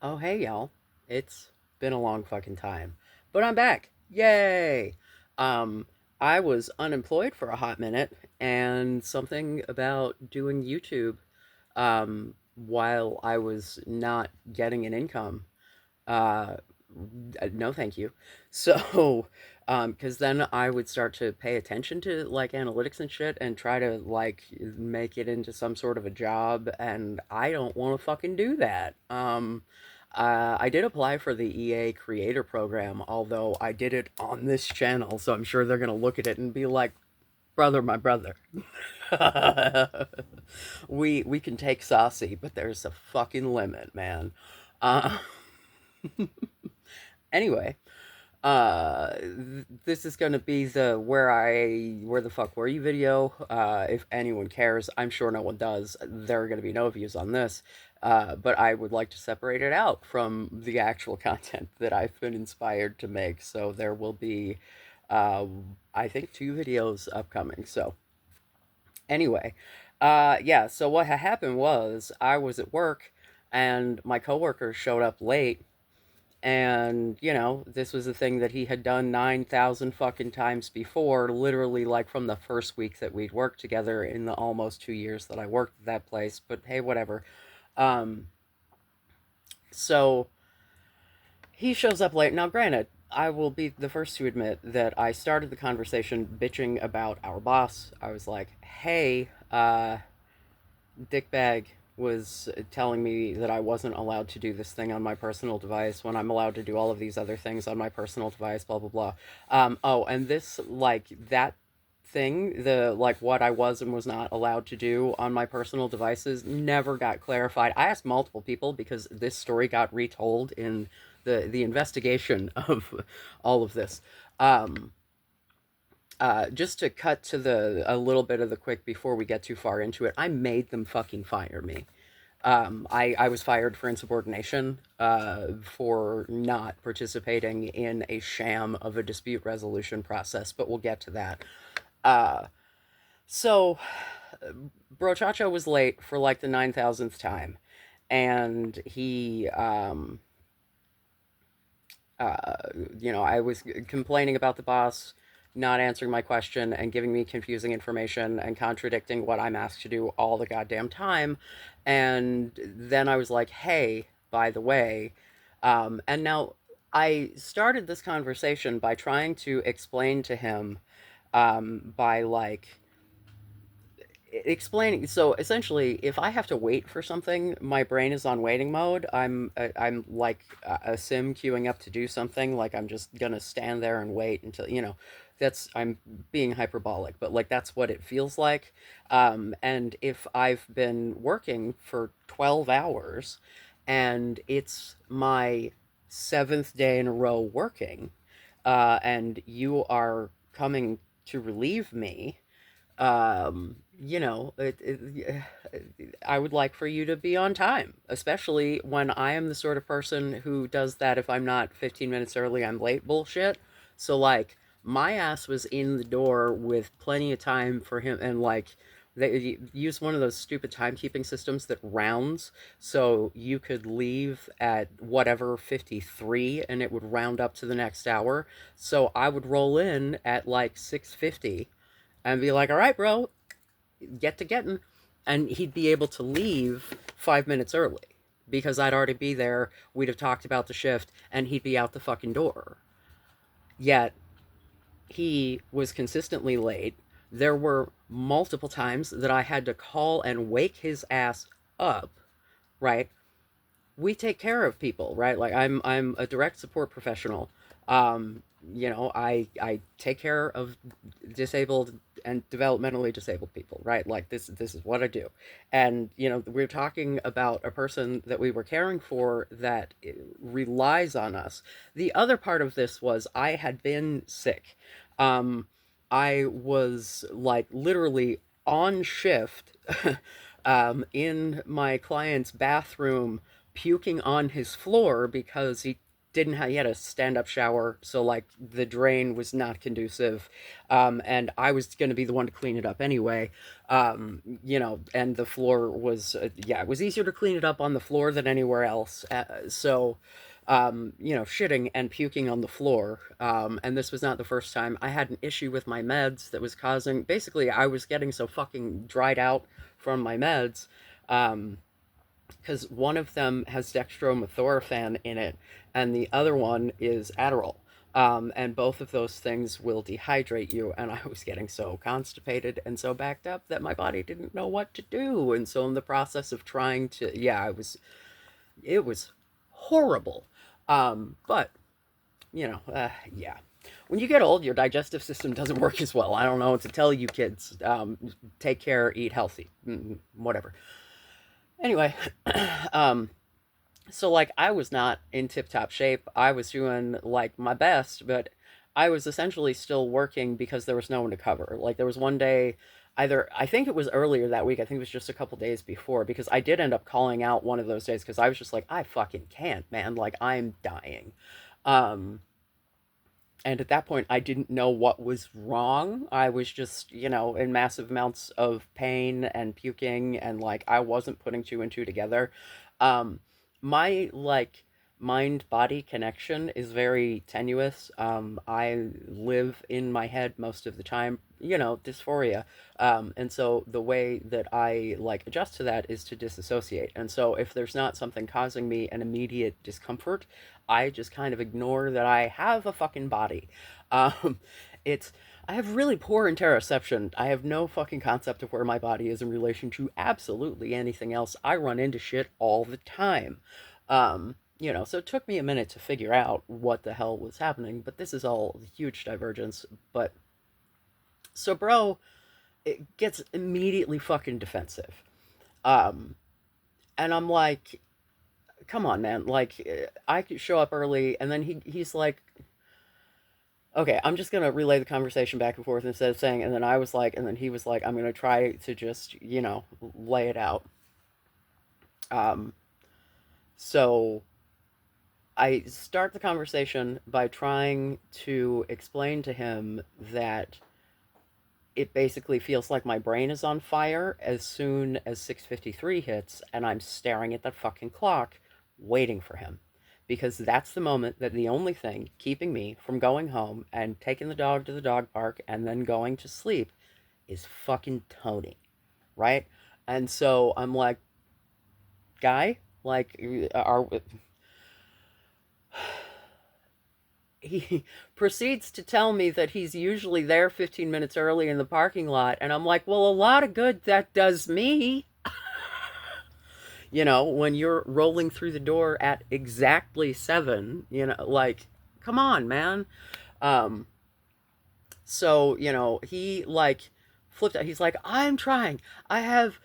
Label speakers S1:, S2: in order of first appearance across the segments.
S1: Oh, hey, y'all. It's been a long fucking time. But I'm back. Yay! Um, I was unemployed for a hot minute, and something about doing YouTube while I was not getting an income. Uh, no, thank you. So, because then I would start to pay attention to like analytics and shit and try to like make it into some sort of a job, and I don't want to fucking do that. I did apply for the EA creator program, although I did it on this channel, so I'm sure they're gonna look at it and be like, "Brother, my brother, we can take saucy, but there's a fucking limit, man." Uh, anyway, this is gonna be the where the fuck were you video. If anyone cares, I'm sure no one does. There are gonna be no views on this. But I would like to separate it out from the actual content that I've been inspired to make. So there will be, uh, I think, two videos upcoming. So anyway, yeah. So what had happened was I was at work, and my coworker showed up late, and, this was a thing that he had done 9,000 fucking times before, literally, like, from the first week that we'd worked together in the almost 2 years that I worked at that place. But hey, whatever. Um, so he shows up late. Now, granted, I will be the first to admit that I started the conversation bitching about our boss. I was like, hey, Dickbag was telling me that I wasn't allowed to do this thing on my personal device when I'm allowed to do all of these other things on my personal device, blah, blah, blah. Oh, and this, like, that thing, the, like, what I was and was not allowed to do on my personal devices never got clarified. I asked multiple people because this story got retold in the investigation of all of this. Um, just to cut to the a little bit of the quick before we get too far into it, I made them fucking fire me. I was fired for insubordination, for not participating in a sham of a dispute resolution process, but we'll get to that. Uh, so, Brochacho was late for like the 9,000th time, and uh, I was complaining about the boss not answering my question and giving me confusing information and contradicting what I'm asked to do all the goddamn time. And then I was like, hey, by the way, and now I started this conversation by trying to explain to him, by like explaining. So essentially, if I have to wait for something, my brain is on waiting mode. I'm like a sim queuing up to do something. Like I'm just gonna stand there and wait until, that's, I'm being hyperbolic, but like that's what it feels like. And if I've been working for 12 hours and it's my seventh day in a row working, and you are coming to relieve me, I would like for you to be on time, especially when I am the sort of person who does that. If I'm not 15 minutes early, I'm late bullshit. So, like, my ass was in the door with plenty of time for him, and, like, they use one of those stupid timekeeping systems that rounds, so you could leave at whatever 53 and it would round up to the next hour. So I would roll in at like 6:50 and be like, all right, bro, get to getting. And he'd be able to leave 5 minutes early because I'd already be there. We'd have talked about the shift and he'd be out the fucking door. Yet he was consistently late. There were multiple times that I had to call and wake his ass up, right? We take care of people, right? Like I'm a direct support professional. I take care of disabled and developmentally disabled people, right? Like this is what I do. And we're talking about a person that we were caring for that relies on us. The other part of this was I had been sick. Um I was like literally on shift, in my client's bathroom, puking on his floor because he didn't have, he had a stand-up shower, so like the drain was not conducive, and I was going to be the one to clean it up anyway. And the floor was, yeah, it was easier to clean it up on the floor than anywhere else. Shitting and puking on the floor. And this was not the first time. I had an issue with my meds that was causing, basically, I was getting so fucking dried out from my meds. Because one of them has dextromethorphan in it, and the other one is Adderall. And both of those things will dehydrate you. And I was getting so constipated and so backed up that my body didn't know what to do. And so, in the process of trying to, yeah, it was horrible. But, yeah. When you get old, your digestive system doesn't work as well. I don't know what to tell you kids. Take care, eat healthy, whatever. Anyway, um, so like I was not in tip top shape. I was doing like my best, but I was essentially still working because there was no one to cover. Like there was one day, either I think it was earlier that week, I think it was just a couple days before, because I did end up calling out one of those days because I was just like, I fucking can't, man. Like I'm dying. Um, and at that point, I didn't know what was wrong. I was just, in massive amounts of pain and puking, and like I wasn't putting two and two together. Um, my like mind body connection is very tenuous. I live in my head most of the time, dysphoria. And so the way that I like adjust to that is to disassociate. And so if there's not something causing me an immediate discomfort, I just kind of ignore that I have a fucking body. Um, it's I have really poor interoception. I have no fucking concept of where my body is in relation to absolutely anything else. I run into shit all the time. So it took me a minute to figure out what the hell was happening, but this is all a huge divergence. But so, bro, it gets immediately fucking defensive. Um, and I'm like, come on, man. Like, I could show up early, and then he's like, okay, I'm just gonna relay the conversation back and forth instead of saying, and then I was like, and then he was like, I'm gonna try to just, lay it out. Um, so I start the conversation by trying to explain to him that it basically feels like my brain is on fire as soon as 6:53 hits, and I'm staring at that fucking clock waiting for him, because that's the moment that the only thing keeping me from going home and taking the dog to the dog park and then going to sleep is fucking Tony, right? And so I'm like, guy, like, are he proceeds to tell me that he's usually there 15 minutes early in the parking lot. And I'm like, well, a lot of good that does me. When you're rolling through the door at exactly 7, like, come on, man. Um, he like flipped out. He's like, I'm trying. I have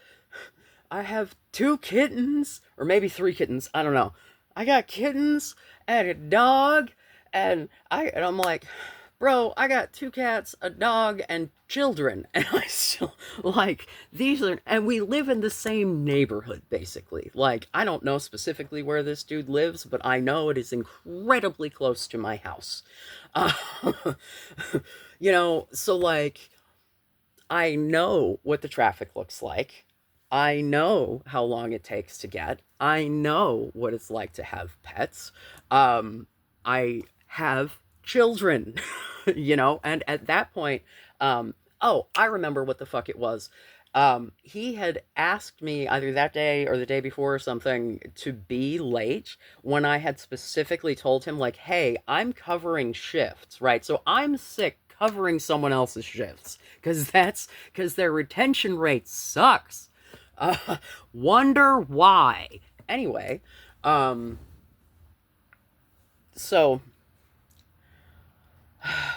S1: I have two kittens, or maybe three kittens. I don't know. I got kittens and a dog, and I'm like, bro, I got two cats, a dog, and children, and I still like these are, and we live in the same neighborhood basically. Like I don't know specifically where this dude lives, but I know it is incredibly close to my house. Uh, so like I know what the traffic looks like. I know how long it takes to get. I know what it's like to have pets. I have children, and at that point, I remember what the fuck it was. He had asked me either that day or the day before or something to be late when I had specifically told him, like, hey, I'm covering shifts, right? So I'm sick covering someone else's shifts because their retention rate sucks. Uh, Wonder why. Anyway, um, so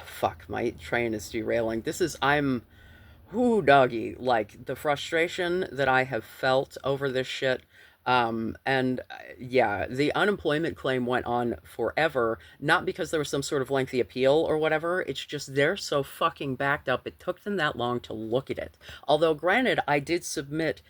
S1: fuck, my train is derailing. Whoo, doggy, like the frustration that I have felt over this shit. Yeah, the unemployment claim went on forever, not because there was some sort of lengthy appeal or whatever. It's just they're so fucking backed up. It took them that long to look at it. Although, granted, I did submit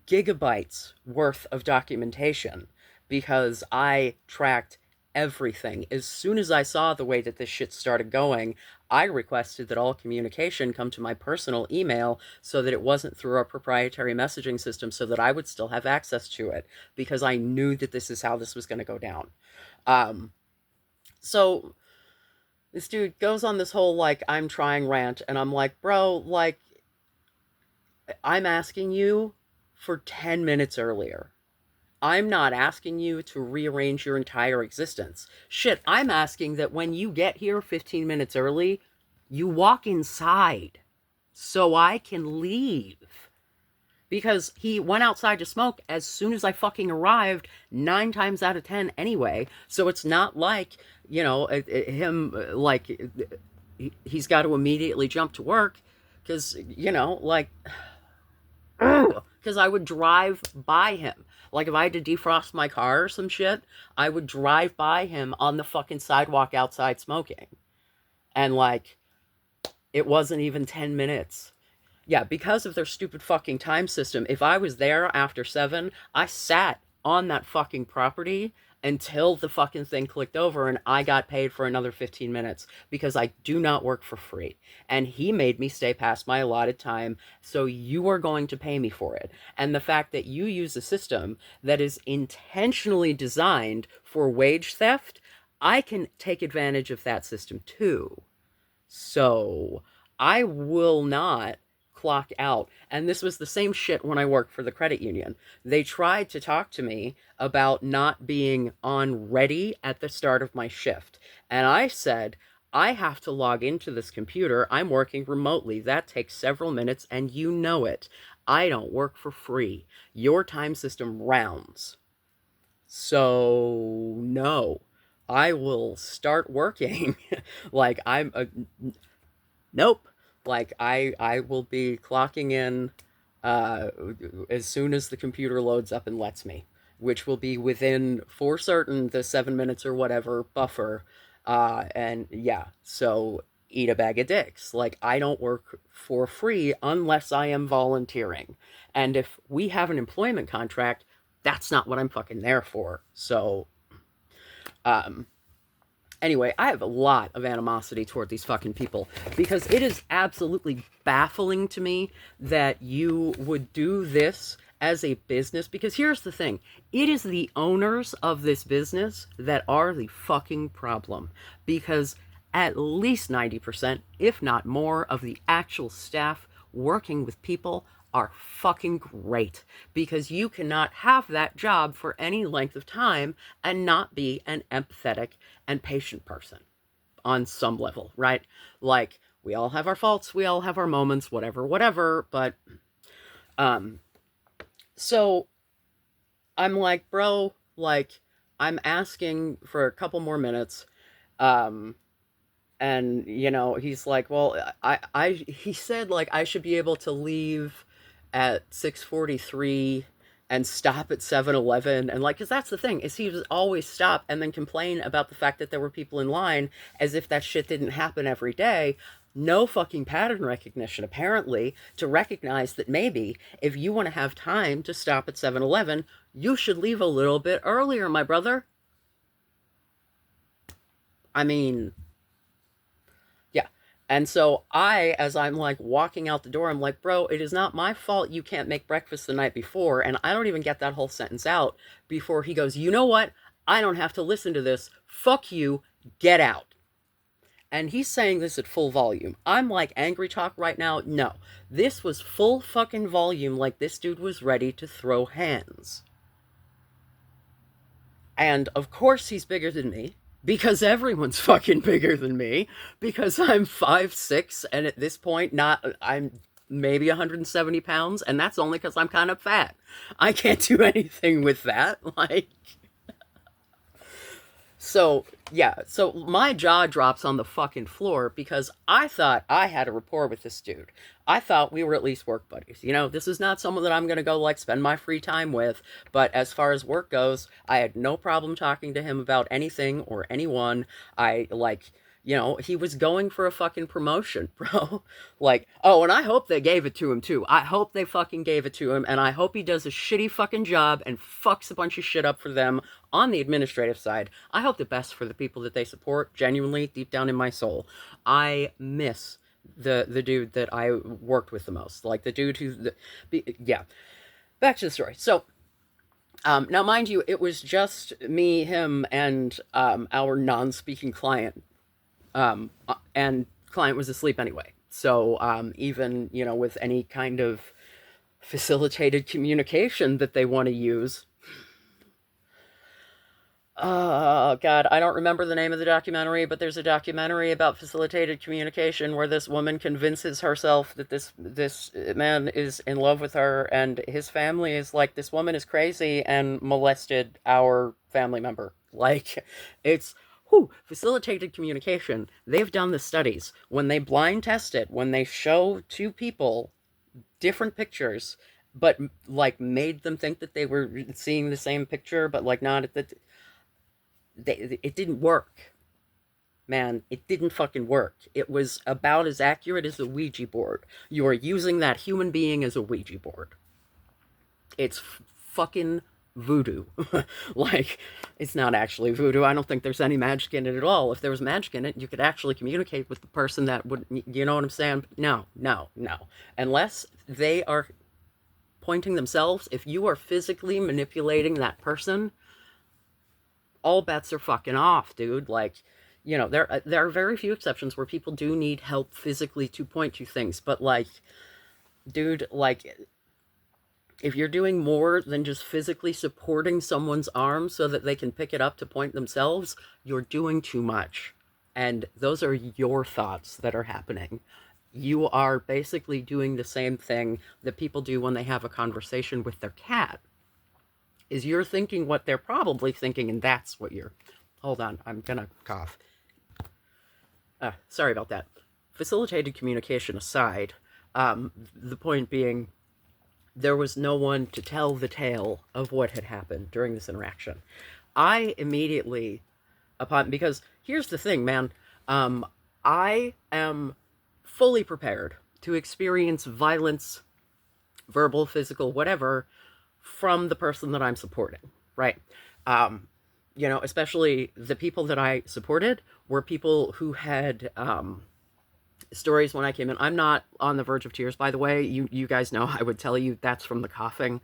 S1: gigabytes worth of documentation because I tracked everything. As soon as I saw the way that this shit started going, I requested that all communication come to my personal email so that it wasn't through our proprietary messaging system, so that I would still have access to it, because I knew that this is how this was going to go down. Um, so this dude goes on this whole, like, I'm trying rant, and I'm like, bro, like, I'm asking you for 10 minutes earlier. I'm not asking you to rearrange your entire existence. Shit, I'm asking that when you get here 15 minutes early, you walk inside so I can leave. Because he went outside to smoke as soon as I fucking arrived, 9 times out of 10 anyway. So it's not like, him, like, he's got to immediately jump to work. Because, like, because I would drive by him. Like, if I had to defrost my car or some shit, I would drive by him on the fucking sidewalk outside smoking. And, like, it wasn't even 10 minutes. Yeah, because of their stupid fucking time system, if I was there after 7, I sat on that fucking property until the fucking thing clicked over and I got paid for another 15 minutes, because I do not work for free. And he made me stay past my allotted time, so you are going to pay me for it. And the fact that you use a system that is intentionally designed for wage theft, I can take advantage of that system too. So I will not clock out. And this was the same shit when I worked for the credit union. They tried to talk to me about not being on ready at the start of my shift. And I said, I have to log into this computer. I'm working remotely. That takes several minutes, and you know it. I don't work for free. Your time system rounds. So, no. I will start working. Like, nope. Like, I will be clocking in as soon as the computer loads up and lets me, which will be within, for certain, the 7 minutes or whatever buffer. And yeah, so eat a bag of dicks. Like, I don't work for free unless I am volunteering. And if we have an employment contract, that's not what I'm fucking there for. So, anyway, I have a lot of animosity toward these fucking people, because it is absolutely baffling to me that you would do this as a business. Because here's the thing, it is the owners of this business that are the fucking problem. Because at least 90%, if not more, of the actual staff working with people are fucking great, because you cannot have that job for any length of time and not be an empathetic and patient person on some level, right? Like, we all have our faults, we all have our moments, whatever, but so I'm like, bro, like, I'm asking for a couple more minutes. And he's like, well, he said, like, I should be able to leave at 6:43 and stop at 7-Eleven. And, like, because that's the thing, is he would always stop and then complain about the fact that there were people in line, as if that shit didn't happen every day. No fucking pattern recognition, apparently, to recognize that maybe if you want to have time to stop at 7-Eleven, you should leave a little bit earlier, my brother. I mean, yeah. And so as I'm, like, walking out the door, I'm like, bro, it is not my fault you can't make breakfast the night before. And I don't even get that whole sentence out before he goes, you know what? I don't have to listen to this. Fuck you. Get out. And he's saying this at full volume. I'm like, angry talk right now? No. This was full fucking volume, like this dude was ready to throw hands. And of course he's bigger than me, because everyone's fucking bigger than me, because I'm 5'6", and at this point, I'm maybe 170 pounds, and that's only because I'm kind of fat. I can't do anything with that, like... So, yeah, so my jaw drops on the fucking floor, because I thought I had a rapport with this dude. I thought we were at least work buddies. This is not someone that I'm going to go, like, spend my free time with, but as far as work goes, I had no problem talking to him about anything or anyone. He was going for a fucking promotion, bro. Like, oh, and I hope they gave it to him, too. I hope they fucking gave it to him, and I hope he does a shitty fucking job and fucks a bunch of shit up for them On the administrative side, I hope the best for the people that they support, genuinely, deep down in my soul. I miss the dude that I worked with the most. Like the dude yeah. Back to the story. So, now mind you, it was just me, him, and our non-speaking client. And client was asleep anyway. So, even, with any kind of facilitated communication that they want to use, oh God, I don't remember the name of the documentary, but there's a documentary about facilitated communication where this woman convinces herself that this man is in love with her, and his family is like, this woman is crazy and molested our family member. Like, it's facilitated communication. They've done the studies. When they blind test it, when they show two people different pictures, but like made them think that they were seeing the same picture, but like not at the it didn't work, man. It didn't fucking work. It was about as accurate as a Ouija board. You are using that human being as a Ouija board. It's fucking voodoo. Like, it's not actually voodoo. I don't think there's any magic in it at all. If there was magic in it, you could actually communicate with the person that would, you know what I'm saying? No, no, no. Unless they are pointing themselves, if you are physically manipulating that person, all bets are fucking off, dude. Like, there are very few exceptions where people do need help physically to point to things, but like, dude, like, if you're doing more than just physically supporting someone's arm so that they can pick it up to point themselves, you're doing too much. And those are your thoughts that are happening. You are basically doing the same thing that people do when they have a conversation with their cat. Is you're thinking what they're probably thinking, and that's what you're... Hold on, I'm gonna cough. Sorry about that. Facilitated communication aside, the point being, there was no one to tell the tale of what had happened during this interaction. I immediately, because here's the thing, man, I am fully prepared to experience violence, verbal, physical, whatever, from the person that I'm supporting, right? Especially the people that I supported were people who had stories when I came in. I'm not on the verge of tears, by the way. You guys know I would tell you that's from the coughing.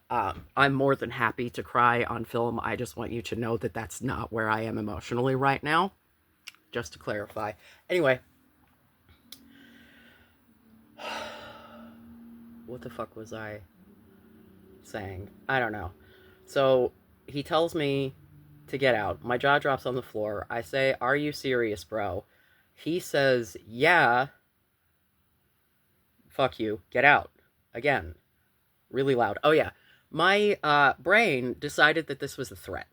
S1: I'm more than happy to cry on film. I just want you to know that that's not where I am emotionally right now, just to clarify. Anyway, what the fuck was I saying? I don't know. So he tells me to get out. My jaw drops on the floor. I say, "Are you serious, bro?" He says, "Yeah." Fuck you. Get out. Again. Really loud. Oh yeah. My brain decided that this was a threat.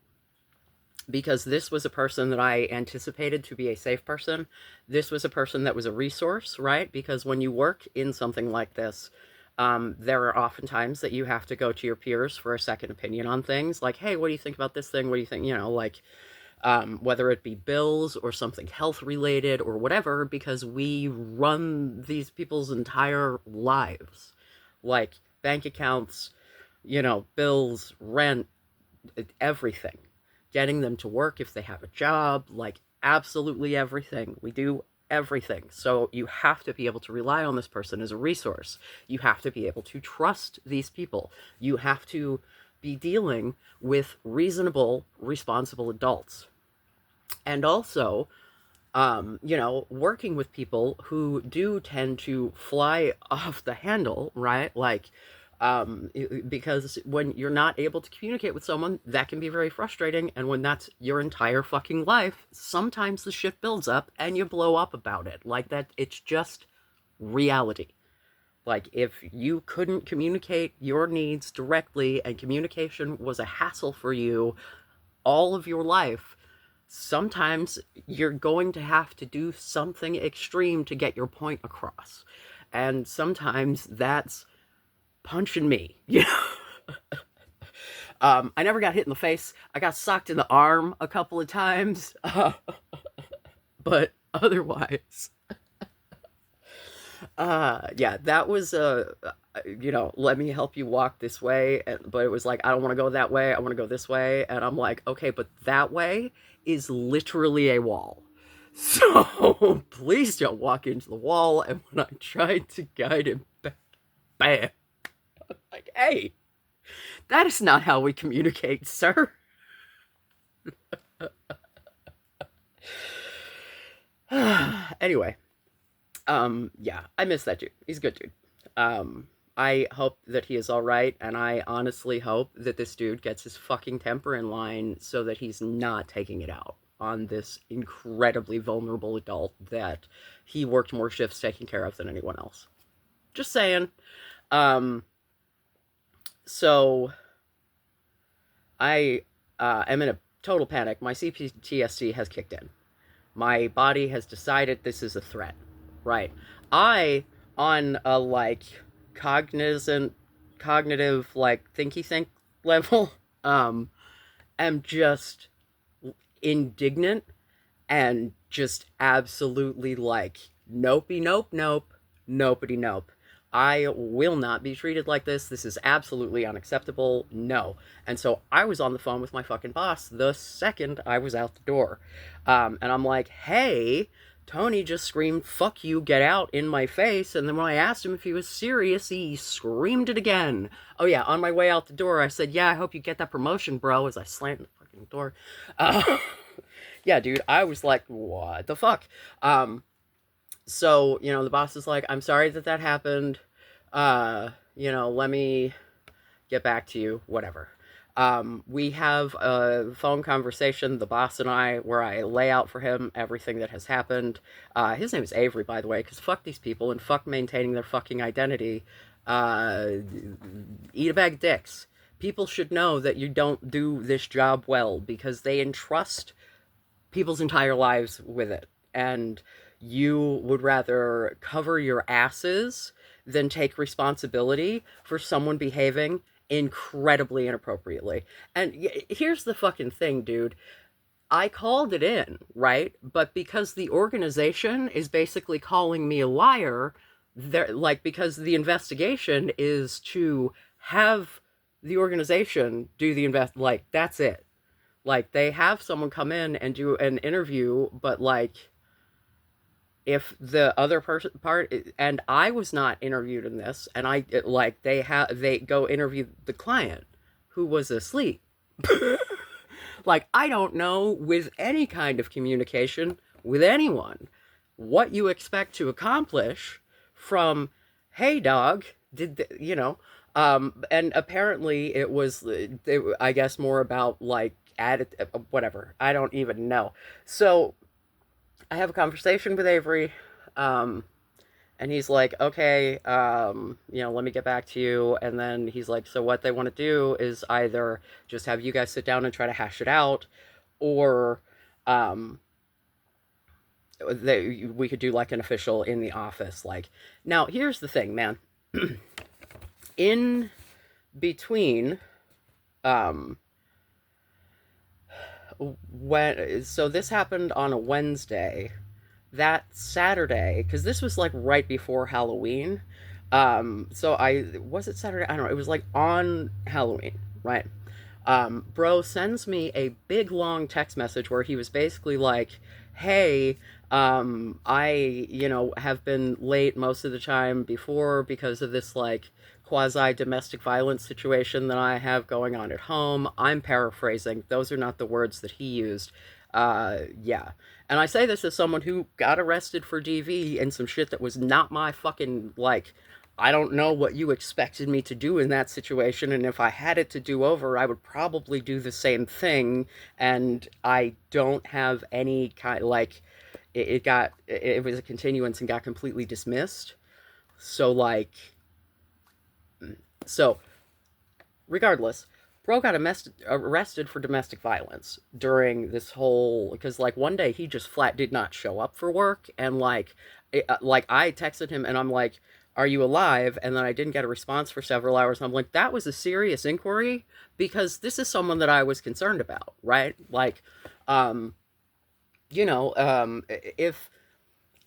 S1: Because this was a person that I anticipated to be a safe person. This was a person that was a resource, right? Because when you work in something like this, there are often times that you have to go to your peers for a second opinion on things. Like, hey, what do you think about this thing? What do you think? Whether it be bills or something health related or whatever, because we run these people's entire lives. Like bank accounts, bills, rent, everything. Getting them to work if they have a job, like absolutely everything. We do everything. So you have to be able to rely on this person as a resource. You have to be able to trust these people. You have to be dealing with reasonable, responsible adults. And also, working with people who do tend to fly off the handle, right? Like, because when you're not able to communicate with someone, that can be very frustrating. And when that's your entire fucking life, sometimes the shit builds up and you blow up about it. Like that, it's just reality. Like, if you couldn't communicate your needs directly and communication was a hassle for you all of your life, sometimes you're going to have to do something extreme to get your point across. And sometimes that's punching me, I never got hit in the face. I got socked in the arm a couple of times. But otherwise, yeah, that was let me help you walk this way. But it was like, I don't want to go that way. I want to go this way. And I'm like, okay, but that way is literally a wall. So please don't walk into the wall. And when I tried to guide him back, bam, like, hey, that is not how we communicate, sir. Anyway, yeah, I miss that dude. He's a good dude. I hope that he is all right, and I honestly hope that this dude gets his fucking temper in line so that he's not taking it out on this incredibly vulnerable adult that he worked more shifts taking care of than anyone else. Just saying. Um, so I am in a total panic. My CPTSD has kicked in. My body has decided this is a threat, right? I, on a like cognizant, cognitive, like thinky think level, am just indignant and just absolutely like, nopey, nope, nope, nopety, nope. I will not be treated like this. This is absolutely unacceptable. No. And so I was on the phone with my fucking boss the second I was out the door. And I'm like, hey, Tony just screamed, fuck you, get out, in my face. And then when I asked him if he was serious, he screamed it again. Oh, yeah, on my way out the door, I said, yeah, I hope you get that promotion, bro, as I slammed the fucking door. Yeah, dude, I was like, what the fuck? So, the boss is like, I'm sorry that that happened. Let me get back to you, whatever. We have a phone conversation, the boss and I, where I lay out for him everything that has happened. His name is Avery, by the way, because fuck these people and fuck maintaining their fucking identity. Eat a bag of dicks. People should know that you don't do this job well because they entrust people's entire lives with it. And you would rather cover your asses than take responsibility for someone behaving incredibly inappropriately. And here's the fucking thing, dude. I called it in, right? But because the organization is basically calling me a liar, because the investigation is to have the organization do the that's it. Like, they have someone come in and do an interview, but like, if the other person part, and I was not interviewed in this, and they go interview the client who was asleep. Like, I don't know with any kind of communication with anyone what you expect to accomplish from, hey dog, and apparently I guess more about like whatever, I don't even know. So I have a conversation with Avery, and he's like, okay, let me get back to you. And then he's like, so what they want to do is either just have you guys sit down and try to hash it out, or we could do like an official in the office. Like, now here's the thing, man. In between, so this happened on a Wednesday. That Saturday, because this was like right before Halloween. So was it Saturday? I don't know. It was like on Halloween, right? Bro sends me a big long text message where he was basically like, hey, I, have been late most of the time before because of this like quasi domestic violence situation that I have going on at home. I'm paraphrasing. Those are not the words that he used. Yeah. And I say this as someone who got arrested for DV and some shit that was not my fucking, like, I don't know what you expected me to do in that situation, and if I had it to do over, I would probably do the same thing, and I don't have any kind, like, it was a continuance and got completely dismissed. So, like, so, regardless, bro got arrested for domestic violence during this whole, because like one day he just flat did not show up for work, and like I texted him and I'm like, are you alive? And then I didn't get a response for several hours, and I'm like, that was a serious inquiry, because this is someone that I was concerned about, right? Like, if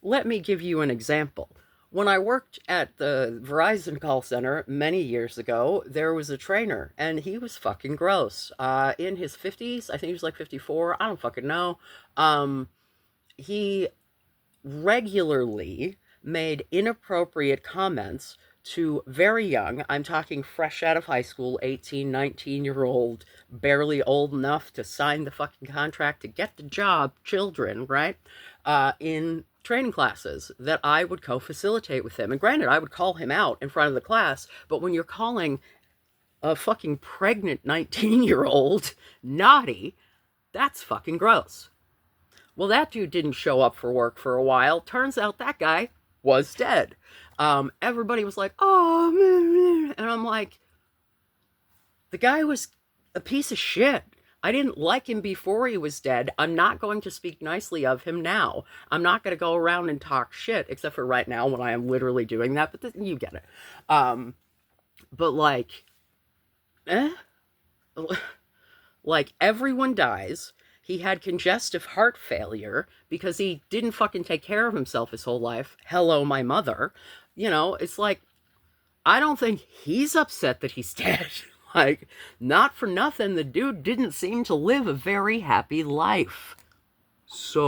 S1: let me give you an example. When I worked at the Verizon call center many years ago, there was a trainer, and he was fucking gross. In his 50s, I think he was like 54, I don't fucking know. Um, he regularly made inappropriate comments to very young, I'm talking fresh out of high school, 18, 19-year-old, barely old enough to sign the fucking contract to get the job, children, right? In training classes that I would co facilitate with him. And granted, I would call him out in front of the class, but when you're calling a fucking pregnant 19-year-old naughty, that's fucking gross. Well, that dude didn't show up for work for a while. Turns out that guy was dead. Everybody was like, oh, and I'm like, the guy was a piece of shit. I didn't like him before he was dead. I'm not going to speak nicely of him now. I'm not going to go around and talk shit, except for right now when I am literally doing that, but you get it. But like, eh? Like, everyone dies. He had congestive heart failure because he didn't fucking take care of himself his whole life. Hello, my mother. You know, it's like, I don't think he's upset that he's dead. Like, not for nothing, the dude didn't seem to live a very happy life. So,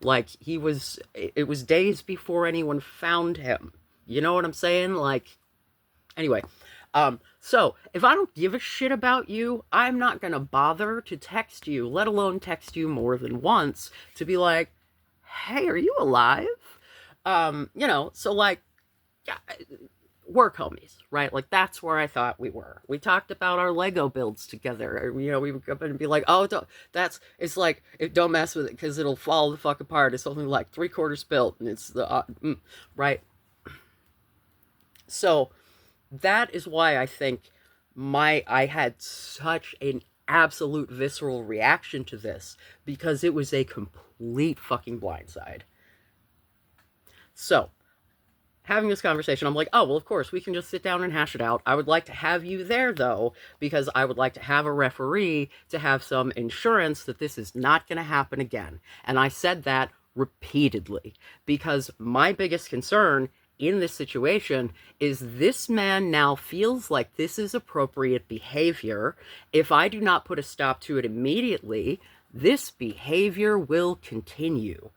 S1: like, it was days before anyone found him. You know what I'm saying? Like, anyway, so if I don't give a shit about you, I'm not gonna bother to text you, let alone text you more than once to be like, hey, are you alive? You know, so like, yeah, work homies, right? Like, that's where I thought we were. We talked about our Lego builds together. You know, we would go up and be like, oh, it's like, don't mess with it because it'll fall the fuck apart. It's only like 3/4 built and it's the, right? So, that is why I think I had such an absolute visceral reaction to this, because it was a complete fucking blindside. So, having this conversation, I'm like, oh, well, of course, we can just sit down and hash it out. I would like to have you there, though, because I would like to have a referee to have some insurance that this is not going to happen again. And I said that repeatedly, because my biggest concern in this situation is this man now feels like this is appropriate behavior. If I do not put a stop to it immediately, this behavior will continue.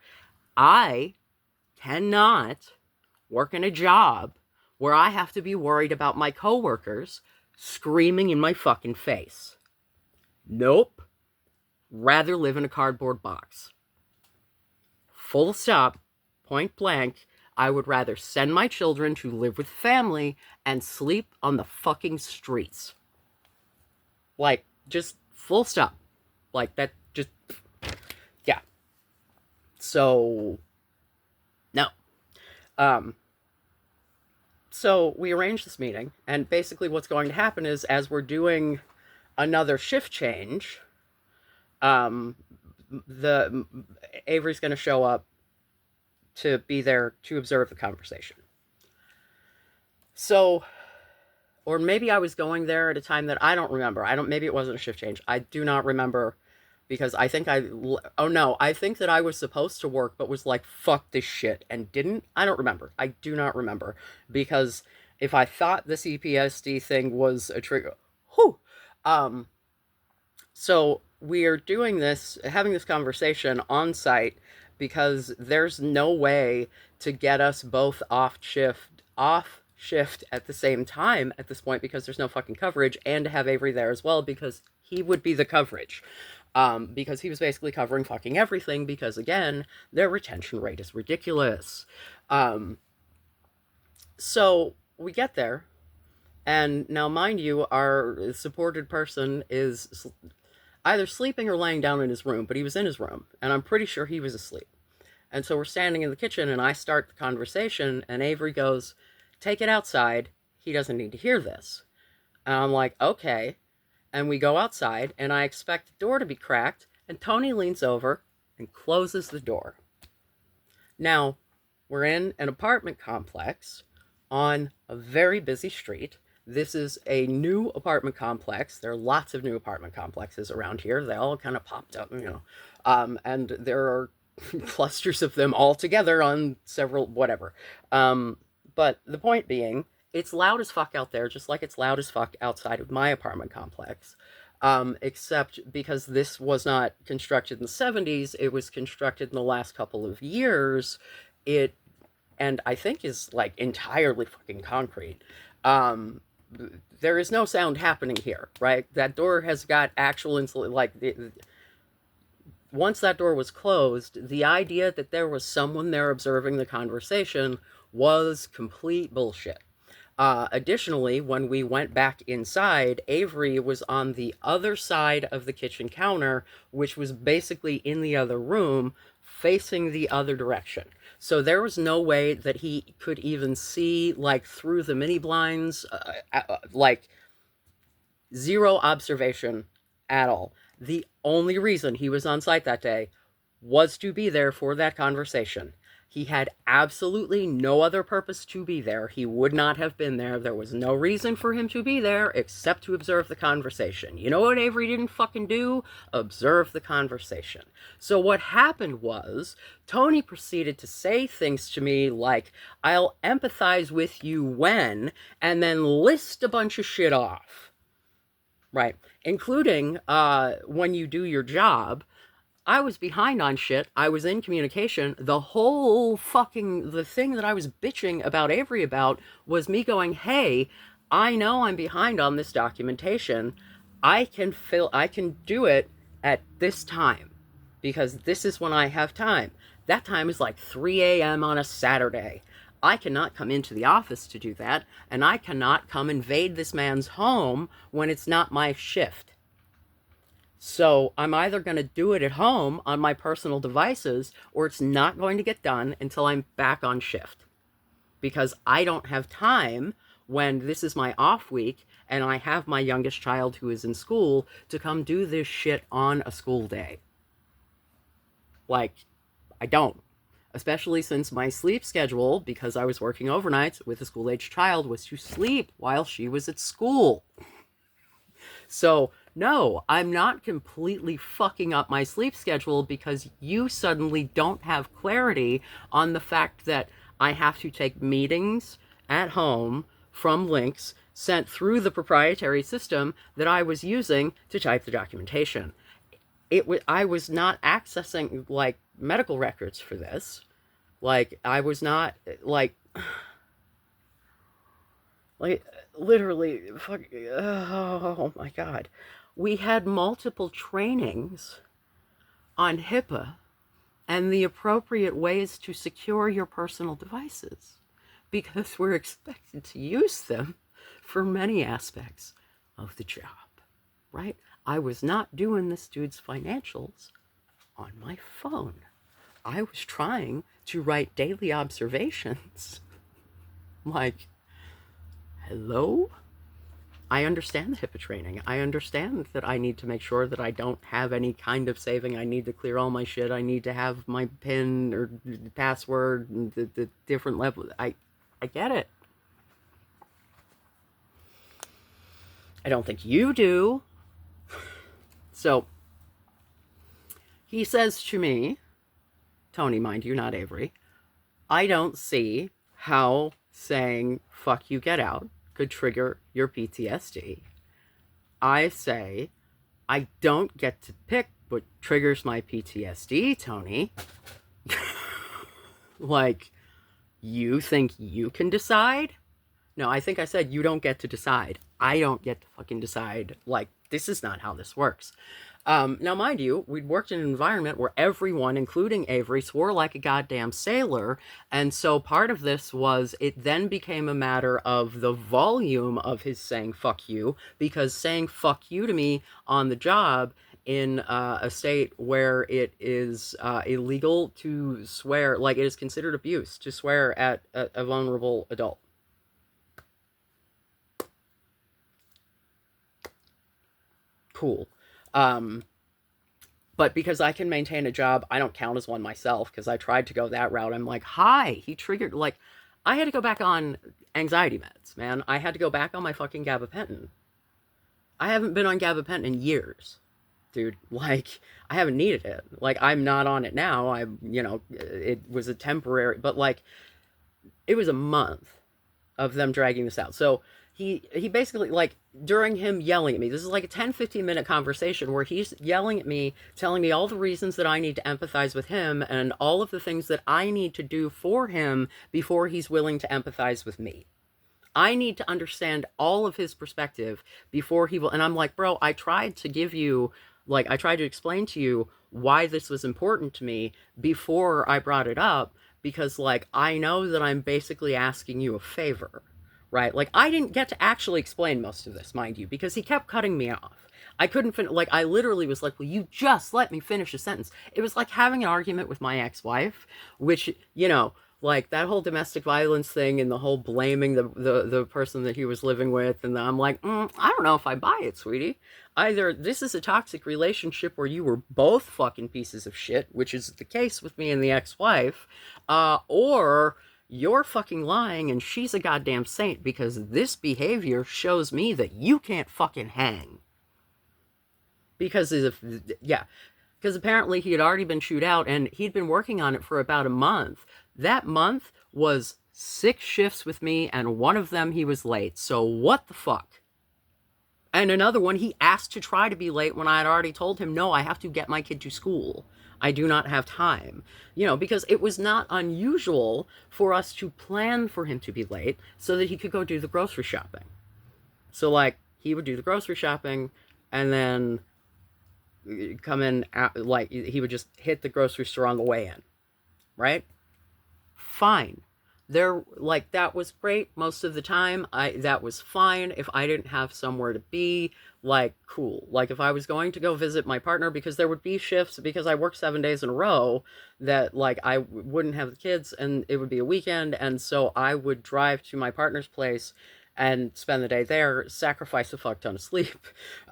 S1: I cannot work in a job where I have to be worried about my coworkers screaming in my fucking face. Nope. Rather live in a cardboard box. Full stop, point blank. I would rather send my children to live with family and sleep on the fucking streets. Like, just full stop. Like, that just, yeah. So, no. So we arranged this meeting, and basically what's going to happen is, as we're doing another shift change, Avery's going to show up to be there to observe the conversation. So, or maybe I was going there at a time that I don't remember. Maybe it wasn't a shift change. I do not remember, because I think I think that I was supposed to work, but was like, fuck this shit, and didn't. I don't remember. I do not remember, because if I thought the CPSD thing was a trigger, whew, so we're doing this, having this conversation on site, because there's no way to get us both off shift at the same time at this point, because there's no fucking coverage, and to have Avery there as well, because he would be the coverage. Because he was basically covering fucking everything, because again, their retention rate is ridiculous. So we get there, and now mind you, our supported person is either sleeping or laying down in his room, but he was in his room, and I'm pretty sure he was asleep. And so we're standing in the kitchen, and I start the conversation, and Avery goes, take it outside. He doesn't need to hear this. And I'm like, okay. And we go outside, and I expect the door to be cracked, and Tony leans over and closes the door. Now, we're in an apartment complex on a very busy street. This is a new apartment complex. There are lots of new apartment complexes around here. They all kind of popped up, you know. And there are clusters of them all together on several, whatever. But the point being, it's loud as fuck out there, just like it's loud as fuck outside of my apartment complex. Except because this was not constructed in the 70s, it was constructed in the last couple of years. It, and I think is like entirely fucking concrete. Um, there is no sound happening here, right? That door has got actual once that door was closed, the idea that there was someone there observing the conversation was complete bullshit. Additionally, when we went back inside, Avery was on the other side of the kitchen counter, which was basically in the other room, facing the other direction. So there was no way that he could even see, like, through the mini blinds, like, zero observation at all. The only reason he was on site that day was to be there for that conversation. He had absolutely no other purpose to be there. He would not have been there. There was no reason for him to be there except to observe the conversation. You know what Avery didn't fucking do? Observe the conversation. So what happened was, Tony proceeded to say things to me like, I'll empathize with you when, and then list a bunch of shit off. Right. Including when you do your job. I was behind on shit. I was in communication. The thing that I was bitching about Avery about was me going, hey, I know I'm behind on this documentation. I can do it at this time because this is when I have time. That time is like 3 a.m. on a Saturday. I cannot come into the office to do that, and I cannot come invade this man's home when it's not my shift. So I'm either going to do it at home on my personal devices, or it's not going to get done until I'm back on shift. Because I don't have time when this is my off week, and I have my youngest child who is in school to come do this shit on a school day. Like, I don't. Especially since my sleep schedule, because I was working overnights with a school-aged child, was to sleep while she was at school. So, no, I'm not completely fucking up my sleep schedule because you suddenly don't have clarity on the fact that I have to take meetings at home from links sent through the proprietary system that I was using to type the documentation. I was not accessing, like, medical records for this. Like, I was not, like, literally, oh my God. We had multiple trainings on HIPAA and the appropriate ways to secure your personal devices because we're expected to use them for many aspects of the job, right? I was not doing this dude's financials on my phone. I was trying to write daily observations. Like, hello? I understand the HIPAA training. I understand that I need to make sure that I don't have any kind of saving. I need to clear all my shit. I need to have my PIN or password and the different level. I get it. I don't think you do. So, he says to me, Tony, mind you, not Avery, I don't see how saying, fuck you, get out, could trigger your PTSD. I say, I don't get to pick what triggers my PTSD, Tony. Like, you think you can decide? No, I think I said you don't get to decide. I don't get to fucking decide. Like, this is not how this works. Now, mind you, we'd worked in an environment where everyone, including Avery, swore like a goddamn sailor. And so part of this was it then became a matter of the volume of his saying fuck you, because saying fuck you to me on the job in a state where it is illegal to swear, like it is considered abuse to swear at a vulnerable adult. Cool. But because I can maintain a job, I don't count as one myself because I tried to go that route. I'm like, hi, he triggered, like, I had to go back on anxiety meds, man. I had to go back on my fucking gabapentin. I haven't been on gabapentin in years dude. Like, I haven't needed it. Like, I'm not on it now. It was a temporary, but like, it was a month of them dragging this out. So he basically, like, during him yelling at me, this is like a 10-15 minute conversation where he's yelling at me, telling me all the reasons that I need to empathize with him and all of the things that I need to do for him before he's willing to empathize with me. I need to understand all of his perspective before he will. And I'm like, bro, I tried to explain to you why this was important to me before I brought it up, because, like, I know that I'm basically asking you a favor, right? Like, I didn't get to actually explain most of this, mind you, because he kept cutting me off. I couldn't finish. Like, I literally was like, will you just let me finish a sentence? It was like having an argument with my ex-wife, which, like that whole domestic violence thing and the whole blaming the person that he was living with. And I'm like, I don't know if I buy it, sweetie. Either this is a toxic relationship where you were both fucking pieces of shit, which is the case with me and the ex-wife, or you're fucking lying and she's a goddamn saint, because this behavior shows me that you can't fucking hang. Because because apparently he had already been chewed out and he'd been working on it for about a month. That month was 6 shifts with me, and one of them he was late. So what the fuck? And another one, he asked to try to be late when I had already told him, no, I have to get my kid to school. I do not have time. Because it was not unusual for us to plan for him to be late so that he could go do the grocery shopping. So, like, he would do the grocery shopping and then come in, like, he would just hit the grocery store on the way in, right? Fine. That was great most of the time. That was fine. If I didn't have somewhere to be, like, cool. Like, if I was going to go visit my partner, because there would be shifts, because I worked 7 days in a row, that, like, I wouldn't have the kids and it would be a weekend, and so I would drive to my partner's place and spend the day there, sacrifice a fuck ton of sleep,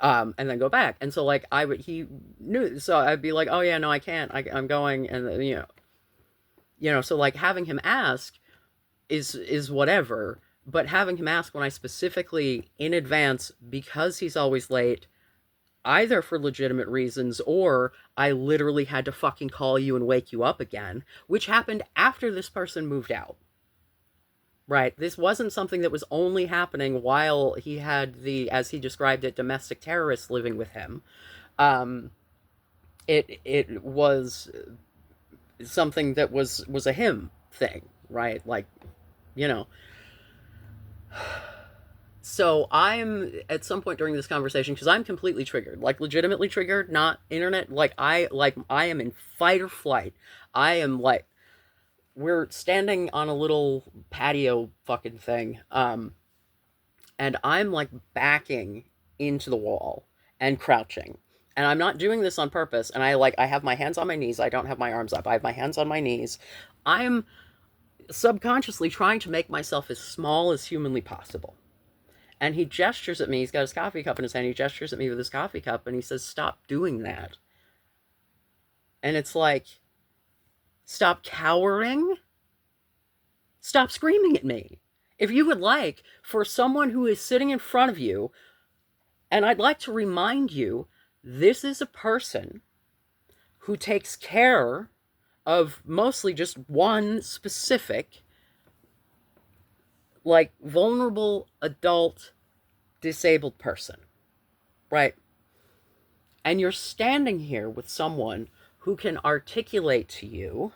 S1: and then go back. And so, like, he knew, so I'd be like, oh yeah, no, I can't, I'm going, and so, like, having him ask is whatever, but having him ask when I specifically, in advance, because he's always late, either for legitimate reasons or I literally had to fucking call you and wake you up again, which happened after this person moved out. Right. This wasn't something that was only happening while he had as he described it, domestic terrorists living with him. Um, it was something that was a him thing, right? Like, you know. So I'm at some point during this conversation, because I'm completely triggered, like legitimately triggered, not internet. I am in fight or flight. I am like, we're standing on a little patio fucking thing, and I'm like backing into the wall and crouching. And I'm not doing this on purpose. And I have my hands on my knees. I don't have my arms up. I have my hands on my knees. I'm subconsciously trying to make myself as small as humanly possible. And he gestures at me. He's got his coffee cup in his hand. He gestures at me with his coffee cup and he says, stop doing that. And it's like, stop cowering. Stop screaming at me. If you would like, for someone who is sitting in front of you, and I'd like to remind you, this is a person who takes care of mostly just one specific, like, vulnerable adult disabled person, right? And you're standing here with someone who can articulate to you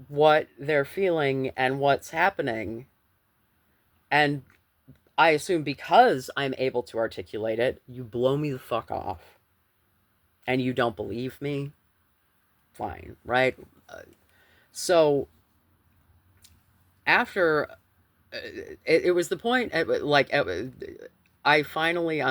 S1: what they're feeling and what's happening. And I assume because I'm able to articulate it, you blow me the fuck off. And you don't believe me? Fine, right? So, after, it was the point, I'm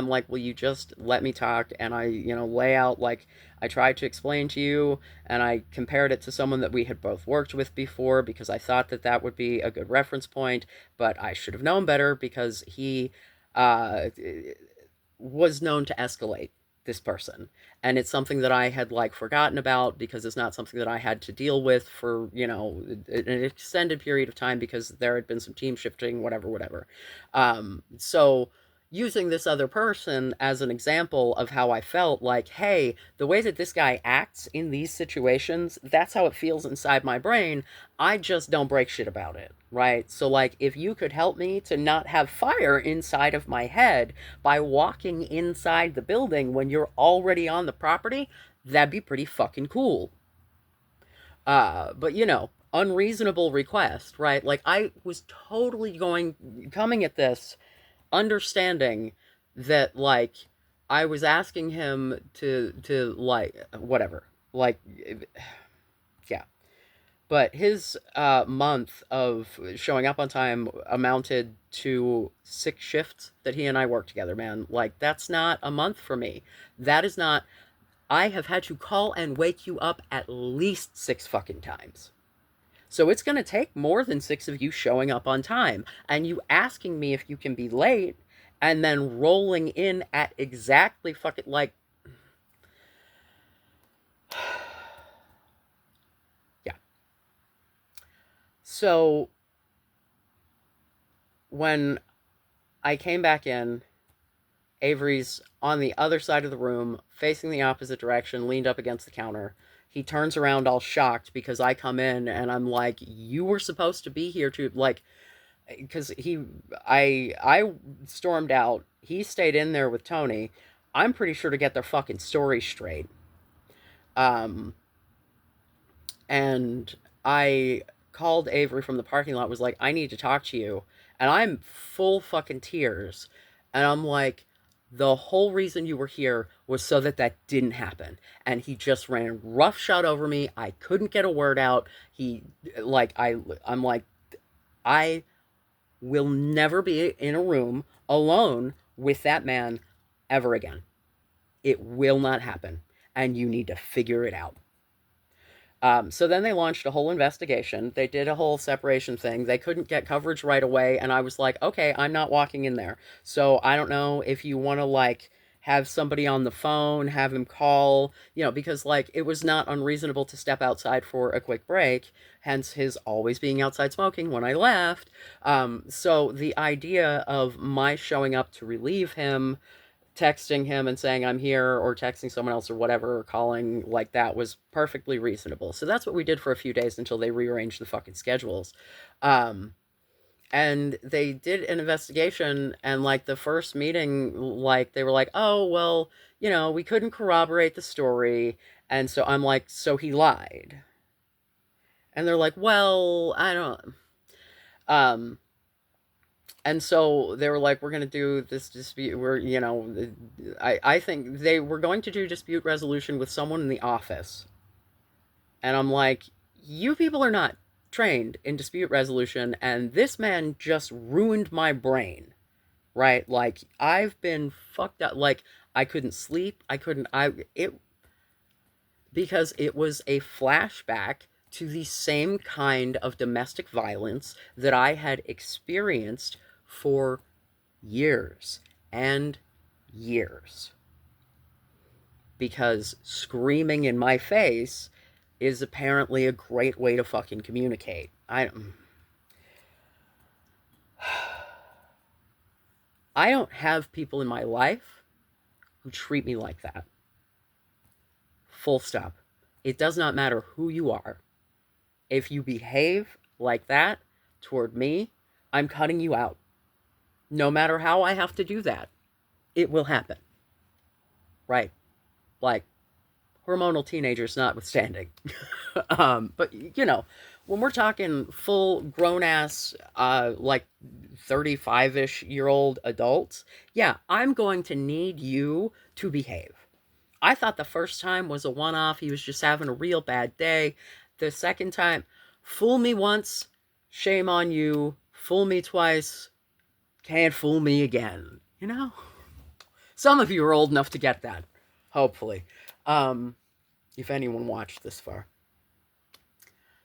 S1: like, will you just let me talk? And I, lay out, like, I tried to explain to you, and I compared it to someone that we had both worked with before, because I thought that would be a good reference point, but I should have known better, because he was known to escalate this person. And it's something that I had, like, forgotten about, because it's not something that I had to deal with for, an extended period of time, because there had been some team shifting, whatever. So, using this other person as an example of how I felt like, hey, the way that this guy acts in these situations, that's how it feels inside my brain. I just don't break shit about it, right? So, like, if you could help me to not have fire inside of my head by walking inside the building when you're already on the property, that'd be pretty fucking cool. But unreasonable request, right? Like, I was totally coming at this understanding that, like, I was asking him to like whatever, like, yeah. But his month of showing up on time amounted to 6 shifts that he and I worked together, man. Like, that's not a month for me. That is not. I have had to call and wake you up at least 6 fucking times. So it's going to take more than 6 of you showing up on time and you asking me if you can be late and then rolling in at exactly fucking like, yeah. So when I came back in, Avery's on the other side of the room, facing the opposite direction, leaned up against the counter. He turns around all shocked because I come in and I'm like, you were supposed to be here to, like, because I stormed out. He stayed in there with Tony. I'm pretty sure to get their fucking story straight. Um, and I called Avery from the parking lot. Was like, I need to talk to you, and I'm full fucking tears, and I'm like, the whole reason you were here was so that that didn't happen, and he just ran roughshod over me. I couldn't get a word out. He like I'm like, I will never be in a room alone with that man ever again. It will not happen. And you need to figure it out. So then they launched a whole investigation. They did a whole separation thing. They couldn't get coverage right away. And I was like, okay, I'm not walking in there. So I don't know if you want to, like, have somebody on the phone, have him call, because, like, it was not unreasonable to step outside for a quick break, hence his always being outside smoking when I left. So the idea of my showing up to relieve him, texting him and saying I'm here, or texting someone else or whatever, or calling, like, that was perfectly reasonable. So that's what we did for a few days until they rearranged the fucking schedules. Um, and they did an investigation, and, like, the first meeting, like, they were like, oh, well, we couldn't corroborate the story. And so I'm like, so he lied. And they're like, well, I don't. And so they were like, we're going to do this dispute. I think they were going to do dispute resolution with someone in the office. And I'm like, you people are not trained in dispute resolution. And this man just ruined my brain, right? Like, I've been fucked up. Like, I couldn't sleep. Because it was a flashback to the same kind of domestic violence that I had experienced for years and years. Because screaming in my face is apparently a great way to fucking communicate. I don't have people in my life who treat me like that. Full stop. It does not matter who you are. If you behave like that toward me, I'm cutting you out. No matter how I have to do that, it will happen. Right? Like, hormonal teenagers notwithstanding. But, when we're talking full grown ass, like, 35-ish year old adults, yeah, I'm going to need you to behave. I thought the first time was a one off. He was just having a real bad day. The second time, fool me once, shame on you. Fool me twice, can't fool me again. Some of you are old enough to get that, hopefully, if anyone watched this far.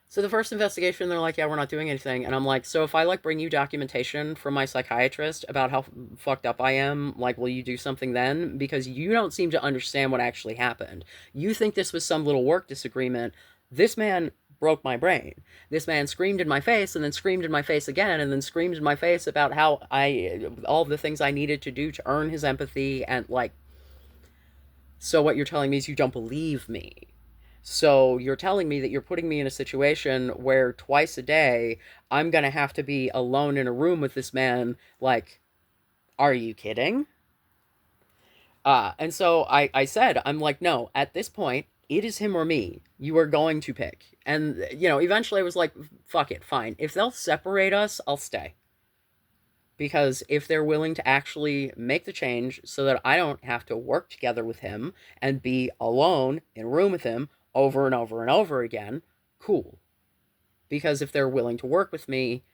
S1: So the first investigation, they're like, yeah, we're not doing anything. And I'm like, so if I, like, bring you documentation from my psychiatrist about how fucked up I am, like, will you do something then? Because you don't seem to understand what actually happened. You think this was some little work disagreement. This man broke my brain. This man screamed in my face and then screamed in my face again and then screamed in my face about how all the things I needed to do to earn his empathy. And like, so what you're telling me is you don't believe me. So you're telling me that you're putting me in a situation where twice a day I'm going to have to be alone in a room with this man. Like, are you kidding? And so I said, I'm like, no, at this point, it is him or me. You are going to pick. And, eventually I was like, fuck it, fine. If they'll separate us, I'll stay. Because if they're willing to actually make the change so that I don't have to work together with him and be alone in a room with him over and over and over again, cool. Because if they're willing to work with me,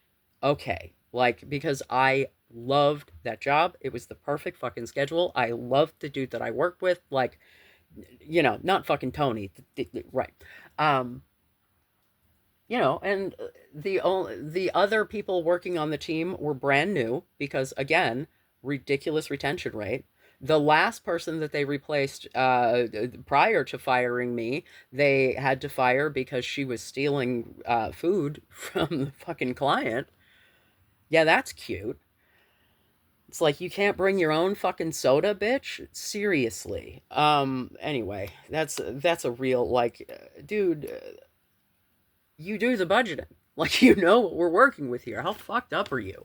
S1: okay. Like, because I loved that job. It was the perfect fucking schedule. I loved the dude that I worked with. Like, not fucking Tony. Right. Um, and the other people working on the team were brand new because, again, ridiculous retention rate. The last person that they replaced prior to firing me, they had to fire because she was stealing food from the fucking client. Yeah, that's cute. It's like you can't bring your own fucking soda, bitch. Seriously. Anyway, that's a real like, dude. You do the budgeting. Like, you know what we're working with here. How fucked up are you?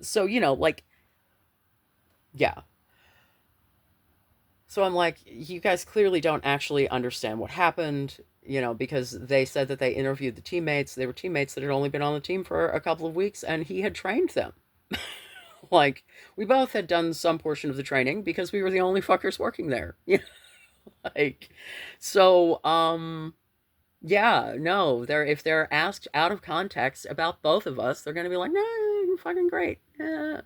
S1: So like, yeah. So I'm like, you guys clearly don't actually understand what happened. Because they said that they interviewed the teammates. They were teammates that had only been on the team for a couple of weeks, and he had trained them. Like, we both had done some portion of the training because we were the only fuckers working there. Like, so, yeah, no, if they're asked out of context about both of us, they're gonna be like, "No, you're fucking great." Yeah.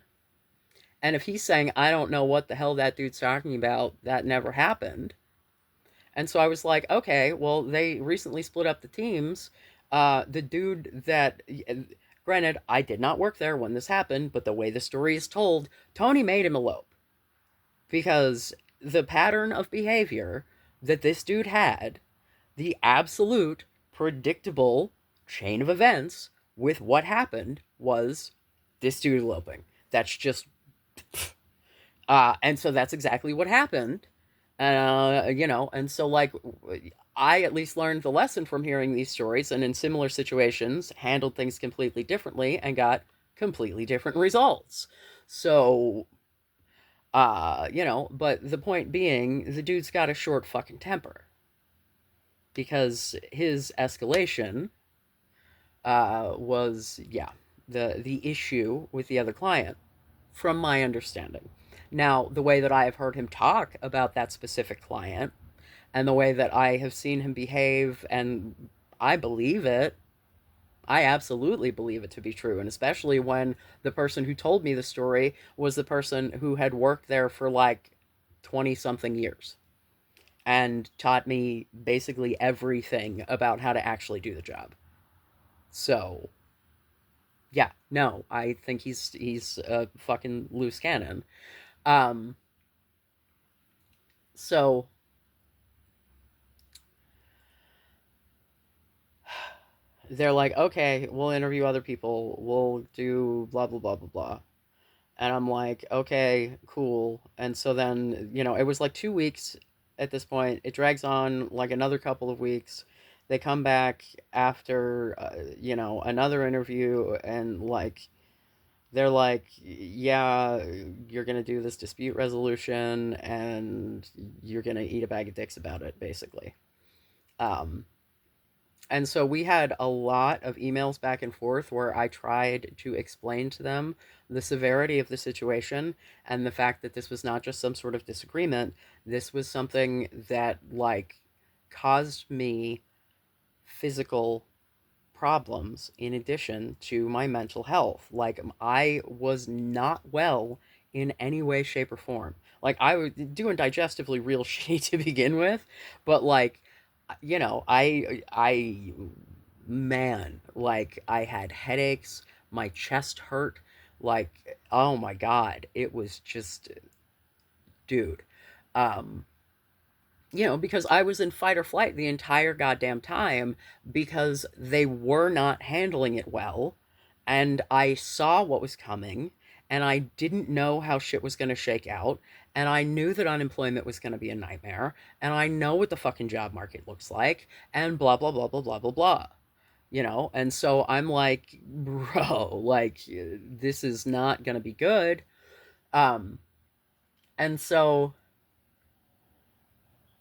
S1: And if he's saying, "I don't know what the hell that dude's talking about," that never happened. And so I was like, okay, well, they recently split up the teams. The dude that, granted, I did not work there when this happened, but the way the story is told, Tony made him elope because the pattern of behavior that this dude had, the absolute predictable chain of events with what happened was this dude eloping. That's just, and so that's exactly what happened. And so like, I at least learned the lesson from hearing these stories, and in similar situations handled things completely differently and got completely different results. So, but the point being, the dude's got a short fucking temper because his escalation was, yeah, the issue with the other client, from my understanding. Now, the way that I have heard him talk about that specific client and the way that I have seen him behave, and I believe it. I absolutely believe it to be true, and especially when the person who told me the story was the person who had worked there for like 20 something years and taught me basically everything about how to actually do the job. So, yeah, no, I think he's a fucking loose cannon. Um, so they're like, okay, we'll interview other people. We'll do blah, blah, blah, blah, blah. And I'm like, okay, cool. And so then, it was like 2 weeks at this point. It drags on like another couple of weeks. They come back after, another interview, and like, they're like, yeah, you're going to do this dispute resolution and you're going to eat a bag of dicks about it, basically. Um, and so we had a lot of emails back and forth where I tried to explain to them the severity of the situation and the fact that this was not just some sort of disagreement. This was something that, like, caused me physical problems in addition to my mental health. Like, I was not well in any way, shape, or form. Like, I was doing digestively real shitty to begin with, but like, I, man, like, I had headaches, my chest hurt, like, oh my God, it was just, dude. Um, because I was in fight or flight the entire goddamn time because they were not handling it well. And I saw what was coming, and I didn't know how shit was going to shake out. And I knew that unemployment was going to be a nightmare. And I know what the fucking job market looks like, and blah, blah, blah, blah, blah, blah, blah. And so I'm like, bro, like, this is not going to be good. Um, and so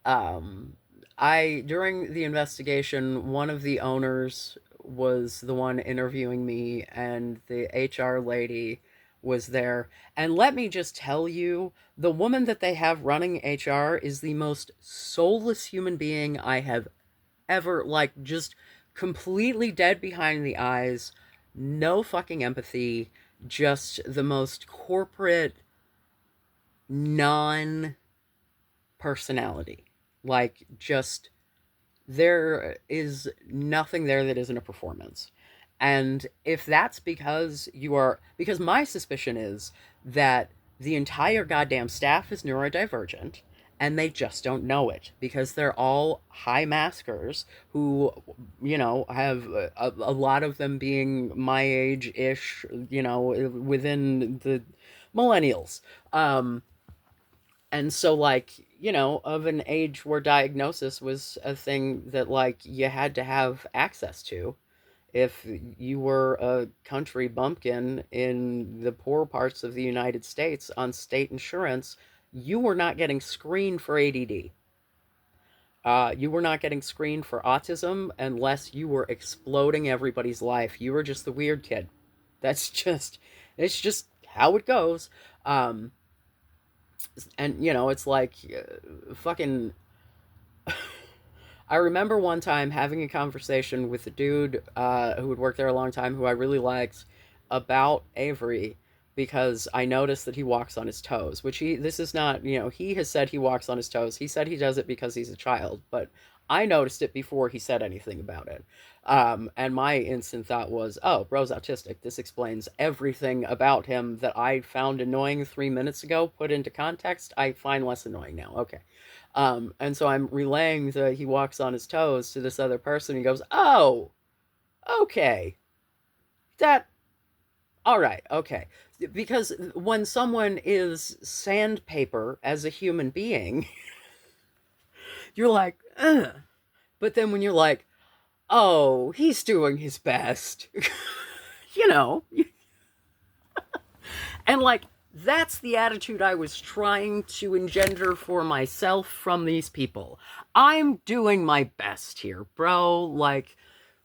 S1: Um, during the investigation, one of the owners was the one interviewing me, and the HR lady was there. And let me just tell you, the woman that they have running HR is the most soulless human being I have ever, like, just completely dead behind the eyes, no fucking empathy, just the most corporate, non personality. Like, just there is nothing there that isn't a performance. And if that's because my suspicion is that the entire goddamn staff is neurodivergent and they just don't know it because they're all high maskers who, have a lot of them being my age ish, within the millennials. And so, like, of an age where diagnosis was a thing that, like, you had to have access to. If you were a country bumpkin in the poor parts of the United States on state insurance, you were not getting screened for ADD. You were not getting screened for autism unless you were exploding everybody's life. You were just the weird kid. It's just how it goes. Um, and it's like, fucking. I remember one time having a conversation with a dude who had worked there a long time, who I really liked, about Avery, because I noticed that he walks on his toes. This is not, he has said he walks on his toes. He said he does it because he's a child, but I noticed it before he said anything about it. And my instant thought was, oh, bro's autistic. This explains everything about him that I found annoying 3 minutes ago. Put into context, I find less annoying now. Okay. And so I'm relaying the he walks on his toes to this other person. He goes, oh, okay. That, all right, okay. Because when someone is sandpaper as a human being, you're like, ugh. But then when you're like, oh, he's doing his best, you know, and like, that's the attitude I was trying to engender for myself from these people. I'm doing my best here, bro. Like,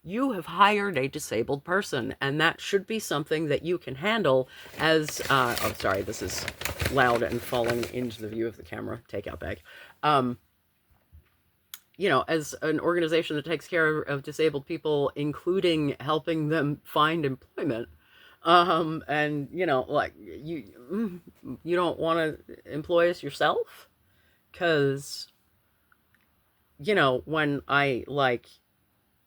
S1: you have hired a disabled person, and that should be something that you can handle as, oh, sorry, this is loud and falling into the view of the camera. Takeout bag. As an organization that takes care of disabled people, including helping them find employment, and like, you don't want to employ us yourself, because when I, like,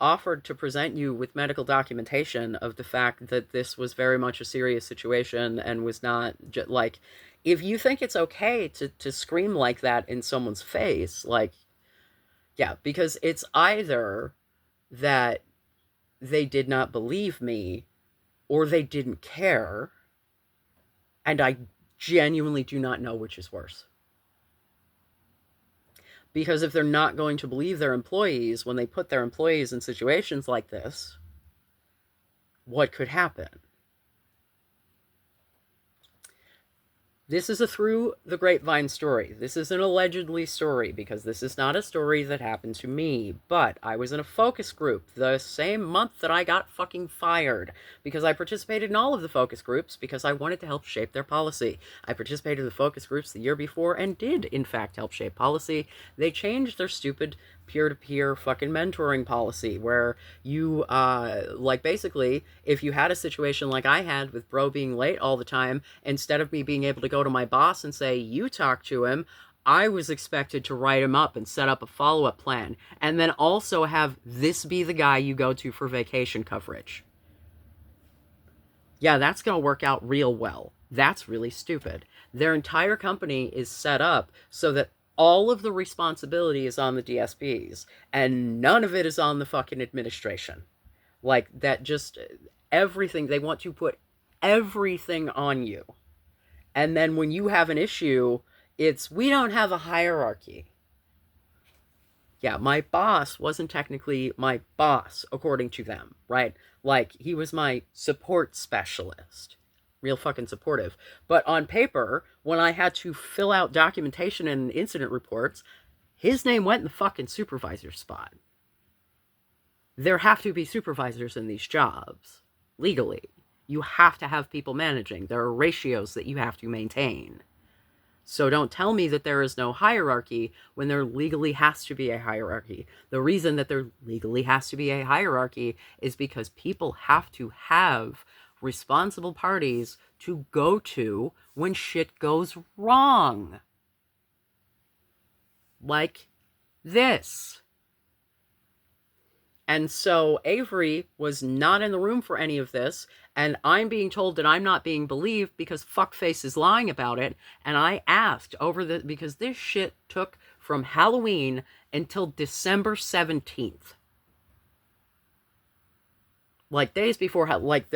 S1: offered to present you with medical documentation of the fact that this was very much a serious situation and was not like, if you think it's okay to scream like that in someone's face, like, yeah, because it's either that they did not believe me or they didn't care, and I genuinely do not know which is worse. Because if they're not going to believe their employees when they put their employees in situations like this, what could happen? This is a through the grapevine story. This is an allegedly story, because this is not a story that happened to me. But I was in a focus group the same month that I got fucking fired, because I participated in all of the focus groups because I wanted to help shape their policy. I participated in the focus groups the year before and did, in fact, help shape policy. They changed their stupid peer-to-peer fucking mentoring policy where you, like, basically, if you had a situation like I had with bro being late all the time, instead of me being able to go to my boss and say, you talk to him, I was expected to write him up and set up a follow-up plan, and then also have this be the guy you go to for vacation coverage. Yeah, that's going to work out real well. That's really stupid. Their entire company is set up so that All of the responsibility is on the DSPs, and none of it is on the fucking administration. Like, that just, everything, they want to put everything on you. And then when you have an issue, it's, we don't have a hierarchy. Yeah, my boss wasn't technically my boss, according to them, right? Like, he was my support specialist. Real fucking supportive. But on paper, when I had to fill out documentation and incident reports, his name went in the fucking supervisor spot. There have to be supervisors in these jobs, legally. You have to have people managing. There are ratios that you have to maintain. So don't tell me that there is no hierarchy when there legally has to be a hierarchy. The reason that there legally has to be a hierarchy is because people have to have responsible parties to go to when shit goes wrong. Like this. And so Avery was not in the room for any of this, and I'm being told that I'm not being believed because fuckface is lying about it. And I asked over the, because this shit took from Halloween until December 17th. Like days before, like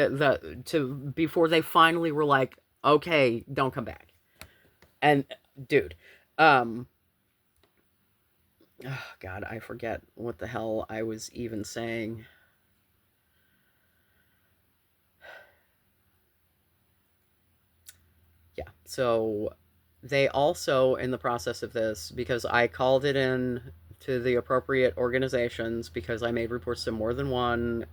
S1: before they finally were like, okay, don't come back. And dude, oh God, I forget what the hell I was even saying. Yeah, so they also, in the process of this, because I called it in to the appropriate organizations, because I made reports to more than one,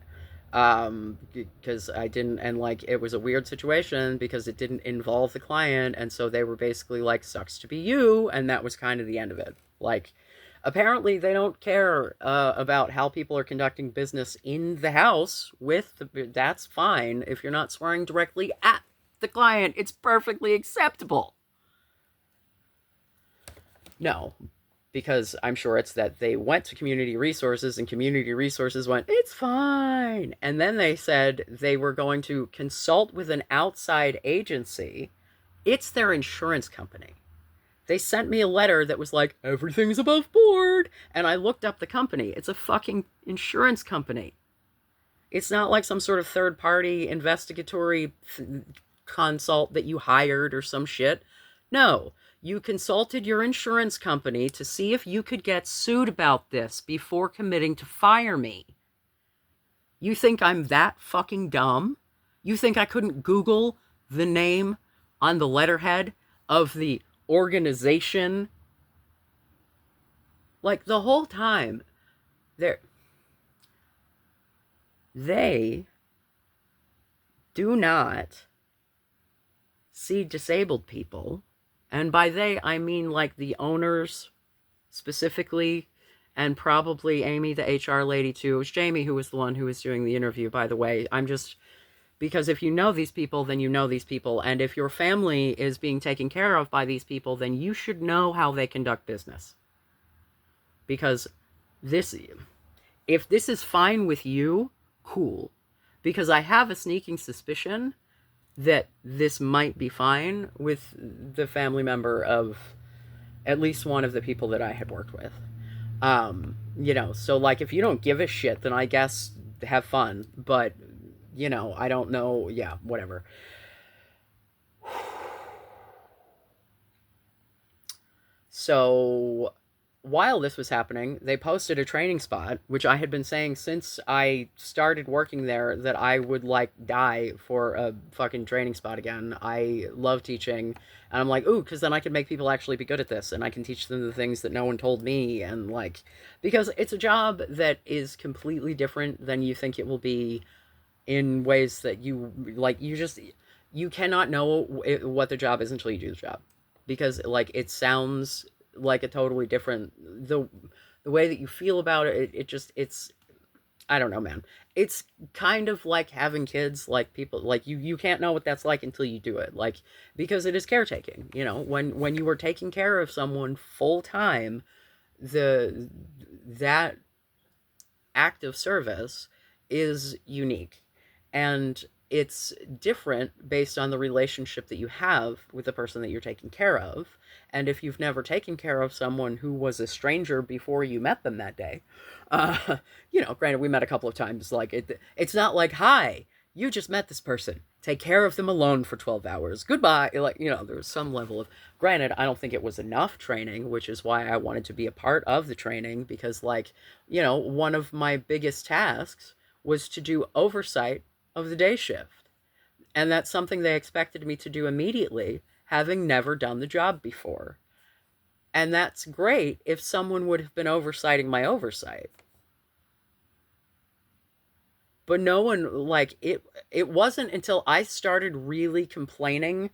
S1: because I didn't, and like it was a weird situation because it didn't involve the client, and so they were basically like, sucks to be you, and that was kind of the end of it. Like, apparently they don't care about how people are conducting business in the house with that's fine if you're not swearing directly at the client. It's perfectly acceptable. No, because I'm sure it's that they went to community resources and community resources went, it's fine. And then they said they were going to consult with an outside agency. It's their insurance company. They sent me a letter that was like, everything's above board. And I looked up the company. It's a fucking insurance company. It's not like some sort of third party investigatory consult that you hired or some shit. No, you consulted your insurance company to see if you could get sued about this before committing to fire me. You think I'm that fucking dumb? You think I couldn't Google the name on the letterhead of the organization? Like the whole time, they do not see disabled people, and by they I mean like the owners specifically, and probably Amy, the HR lady too. It was Jamie who was the one who was doing the interview, by the way. I'm just, because if you know these people, then you know these people, and if your family is being taken care of by these people, then you should know how they conduct business. Because this, if this is fine with you, cool. Because I have a sneaking suspicion that this might be fine with the family member of at least one of the people that I had worked with. So like if you don't give a shit, then I guess have fun. But, I don't know. Yeah, whatever. So while this was happening, they posted a training spot, which I had been saying since I started working there that I would like die for a fucking training spot again. I love teaching, and I'm like, ooh, because then I can make people actually be good at this, and I can teach them the things that no one told me, and like, because it's a job that is completely different than you think it will be in ways that you, like, you cannot know what the job is until you do the job. Because, like, it sounds like a totally different, the way that you feel about it, it's, I don't know, man. It's kind of like having kids, like people, like you can't know what that's like until you do it. Like, because it is caretaking, when you are taking care of someone full time, that act of service is unique. And it's different based on the relationship that you have with the person that you're taking care of. And if you've never taken care of someone who was a stranger before you met them that day, uh, granted, we met a couple of times. Like it's not like, hi, you just met this person. Take care of them alone for 12 hours. Goodbye. Like, there was some level of, granted, I don't think it was enough training, which is why I wanted to be a part of the training because, like, one of my biggest tasks was to do oversight of the day shift. And that's something they expected me to do immediately, having never done the job before. And that's great if someone would have been oversighting my oversight. But no one, like, it wasn't until I started really complaining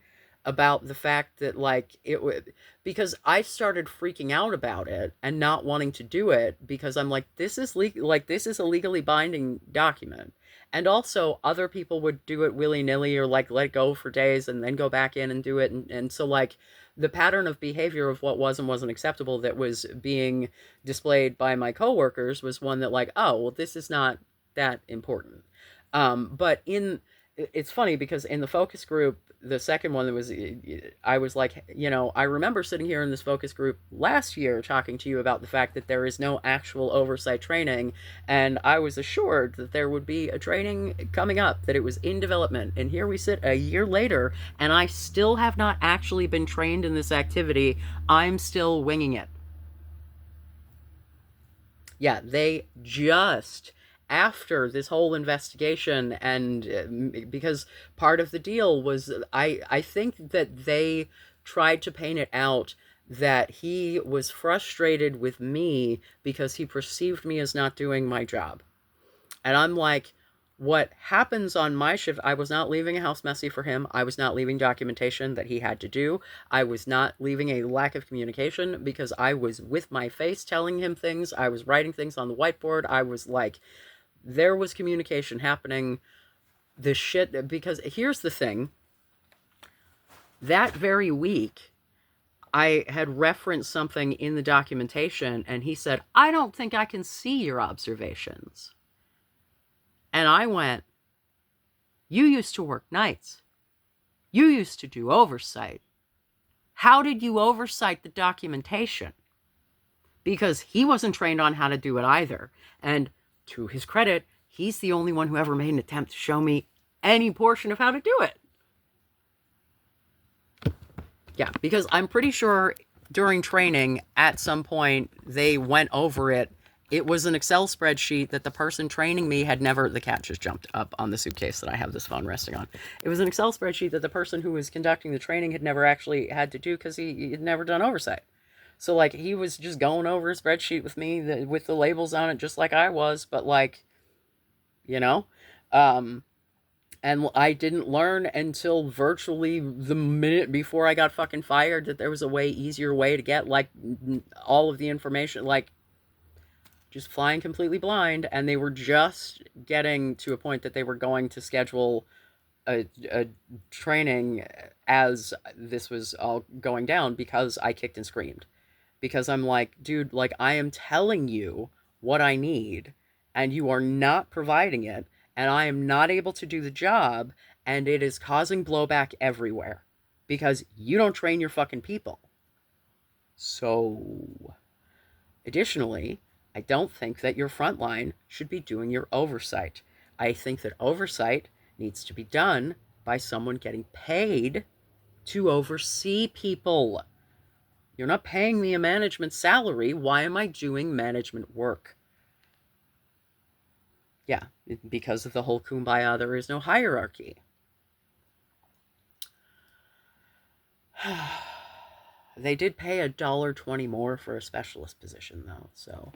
S1: about the fact that, like, it would, because I started freaking out about it and not wanting to do it because I'm like, this is like, this is a legally binding document. And also other people would do it willy-nilly or like let go for days and then go back in and do it. And so, like, the pattern of behavior of what was and wasn't acceptable that was being displayed by my coworkers was one that, like, oh, well, this is not that important. But it's funny because in the focus group, the second one that was, I was like, I remember sitting here in this focus group last year talking to you about the fact that there is no actual oversight training. And I was assured that there would be a training coming up, that it was in development. And here we sit a year later, and I still have not actually been trained in this activity. I'm still winging it. Yeah, they just after this whole investigation and because part of the deal was I think that they tried to paint it out that he was frustrated with me because he perceived me as not doing my job. And I'm like, what happens on my shift, I was not leaving a house messy for him. I was not leaving documentation that he had to do. I was not leaving a lack of communication because I was with my face telling him things. I was writing things on the whiteboard. I was like, there was communication happening. The shit, because here's the thing. That very week, I had referenced something in the documentation, and he said, I don't think I can see your observations. And I went, you used to work nights. You used to do oversight. How did you oversight the documentation? Because he wasn't trained on how to do it either. And to his credit, he's the only one who ever made an attempt to show me any portion of how to do it. Yeah, because I'm pretty sure during training, at some point, they went over it. It was an Excel spreadsheet that the person training me had never, the cat just jumped up on the suitcase that I have this phone resting on. It was an Excel spreadsheet that the person who was conducting the training had never actually had to do because he had never done oversight. So, like, he was just going over a spreadsheet with me with the labels on it just like I was, but, like, you know? And I didn't learn until virtually the minute before I got fucking fired that there was a easier way to get, like, all of the information, like, just flying completely blind. And they were just getting to a point that they were going to schedule a training as this was all going down because I kicked and screamed. Because I'm like, dude, like, I am telling you what I need, and you are not providing it, and I am not able to do the job, and it is causing blowback everywhere. Because you don't train your fucking people. So, additionally, I don't think that your frontline should be doing your oversight. I think that oversight needs to be done by someone getting paid to oversee people. You're not paying me a management salary. Why am I doing management work? Yeah, because of the whole kumbaya, there is no hierarchy. They did pay $1.20 more for a specialist position, though, so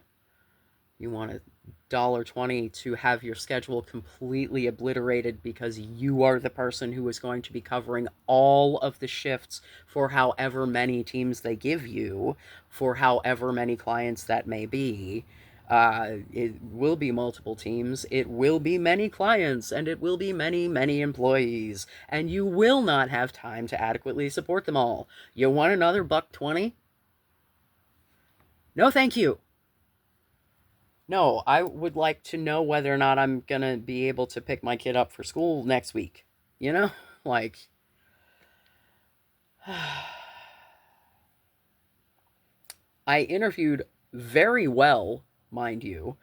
S1: you want $1.20 to have your schedule completely obliterated because you are the person who is going to be covering all of the shifts for however many teams they give you, for however many clients that may be. It will be multiple teams, it will be many clients, and it will be many, many employees, and you will not have time to adequately support them all. You want another $1.20? No, thank you. No, I would like to know whether or not I'm gonna be able to pick my kid up for school next week. You know? Like, I interviewed very well, mind you,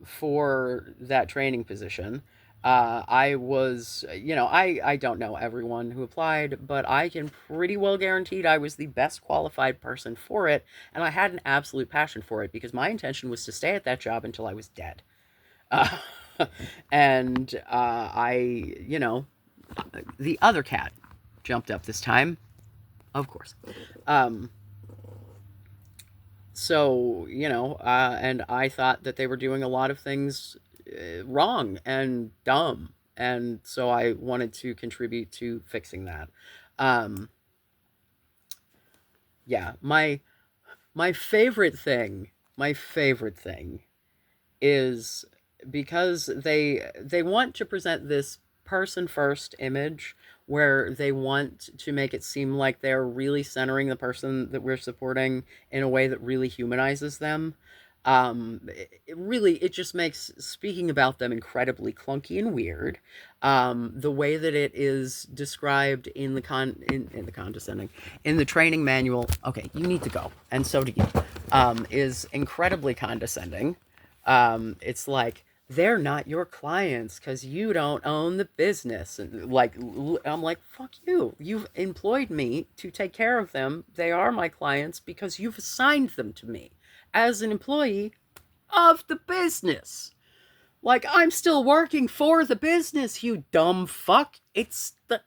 S1: for that training position. I was, I don't know everyone who applied, but I can pretty well guarantee I was the best qualified person for it. And I had an absolute passion for it because my intention was to stay at that job until I was dead. Uh, and the other cat jumped up this time, of course. Um, and I thought that they were doing a lot of things wrong and dumb. And so I wanted to contribute to fixing that. Um, yeah, my favorite thing is because they want to present this person first image where they want to make it seem like they're really centering the person that we're supporting in a way that really humanizes them. It just makes speaking about them incredibly clunky and weird. The way that it is described in in the condescending in the training manual. Okay, you need to go, and so do you. Is incredibly condescending. It's like they're not your clients because you don't own the business. And like, I'm like, fuck you. You've employed me to take care of them. They are my clients because you've assigned them to me as an employee of the business. Like, I'm still working for the business, you dumb fuck. It's the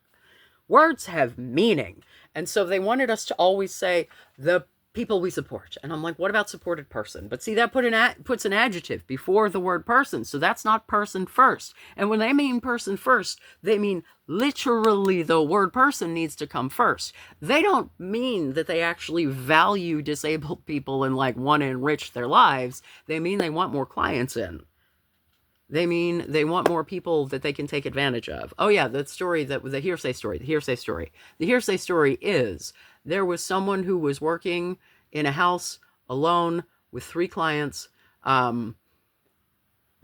S1: words have meaning. And so they wanted us to always say the people we support. And I'm like, what about supported person? But see, that puts an adjective before the word person. So that's not person first. And when they mean person first, they mean literally the word person needs to come first. They don't mean that they actually value disabled people and like want to enrich their lives. They mean they want more clients in. They mean they want more people that they can take advantage of. Oh yeah, the story that was the hearsay story. The hearsay story. The hearsay story is there was someone who was working in a house alone with three clients. Um,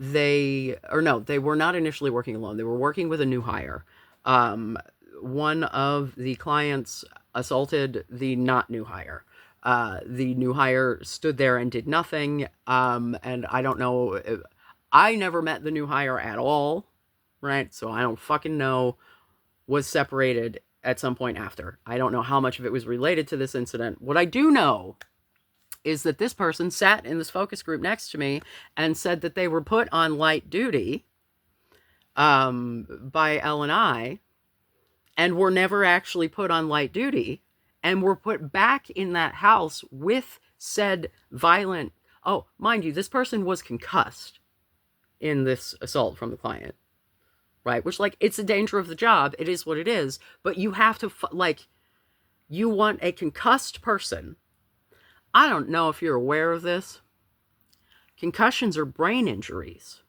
S1: they were not initially working alone. They were working with a new hire. Um, One of the clients assaulted the not new hire. The new hire stood there and did nothing. And I don't know. I never met the new hire at all, right? So I don't fucking know. Was separated at some point after. I don't know how much of it was related to this incident. What I do know is that this person sat in this focus group next to me and said that they were put on light duty by L&I and were never actually put on light duty and were put back in that house with said violent. Oh, mind you, this person was concussed in this assault from the client, right? Which, like, it's a danger of the job. It is what it is. But you have to, you want a concussed person. I don't know if you're aware of this. Concussions are brain injuries.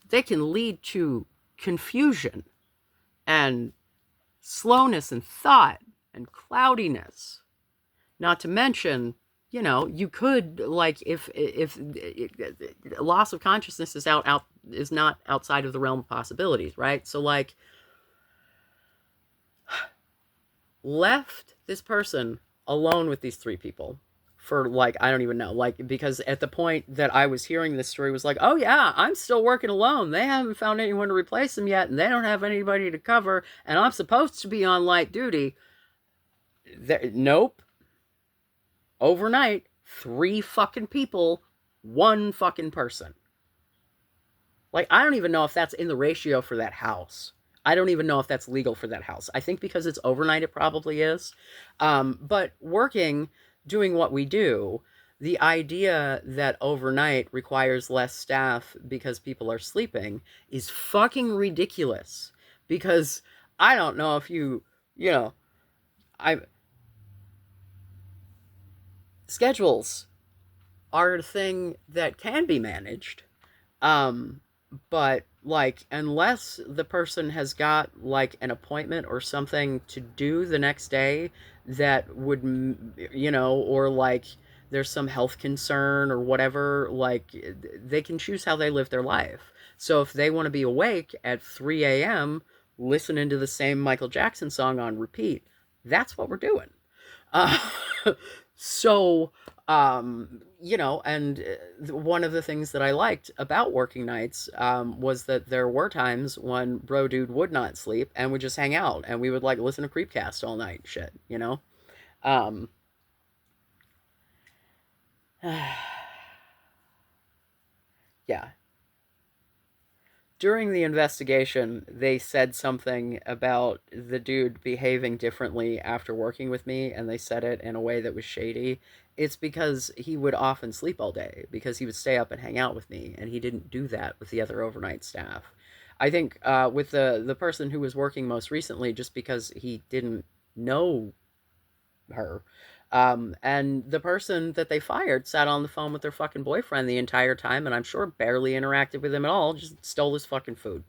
S1: They can lead to confusion and slowness in thought and cloudiness. Not to mention, you could, like, if loss of consciousness is not outside of the realm of possibilities, right? So, like, left this person alone with these three people for, like, I don't even know, like, because at the point that I was hearing this story was like, oh yeah, I'm still working alone. They haven't found anyone to replace them yet, and they don't have anybody to cover, and I'm supposed to be on light duty. Nope. Overnight, three fucking people, one fucking person. Like, I don't even know if that's in the ratio for that house. I don't even know if that's legal for that house. I think because it's overnight, it probably is. But doing what we do, the idea that overnight requires less staff because people are sleeping is fucking ridiculous. Because I don't know if I schedules are a thing that can be managed. But, like, unless the person has got, like, an appointment or something to do the next day that would, or, like, there's some health concern or whatever, like they can choose how they live their life. So if they want to be awake at 3 a.m. listening to the same Michael Jackson song on repeat, that's what we're doing. Uh, so, and one of the things that I liked about working nights was that there were times when bro dude would not sleep and would just hang out and we would like listen to Creepcast all night, shit, you know? Um, yeah. During the investigation, they said something about the dude behaving differently after working with me, and they said it in a way that was shady. It's because he would often sleep all day because he would stay up and hang out with me, and he didn't do that with the other overnight staff. I think with the person who was working most recently, just because he didn't know her. And the person that they fired sat on the phone with their fucking boyfriend the entire time, and I'm sure barely interacted with him at all, just stole his fucking food.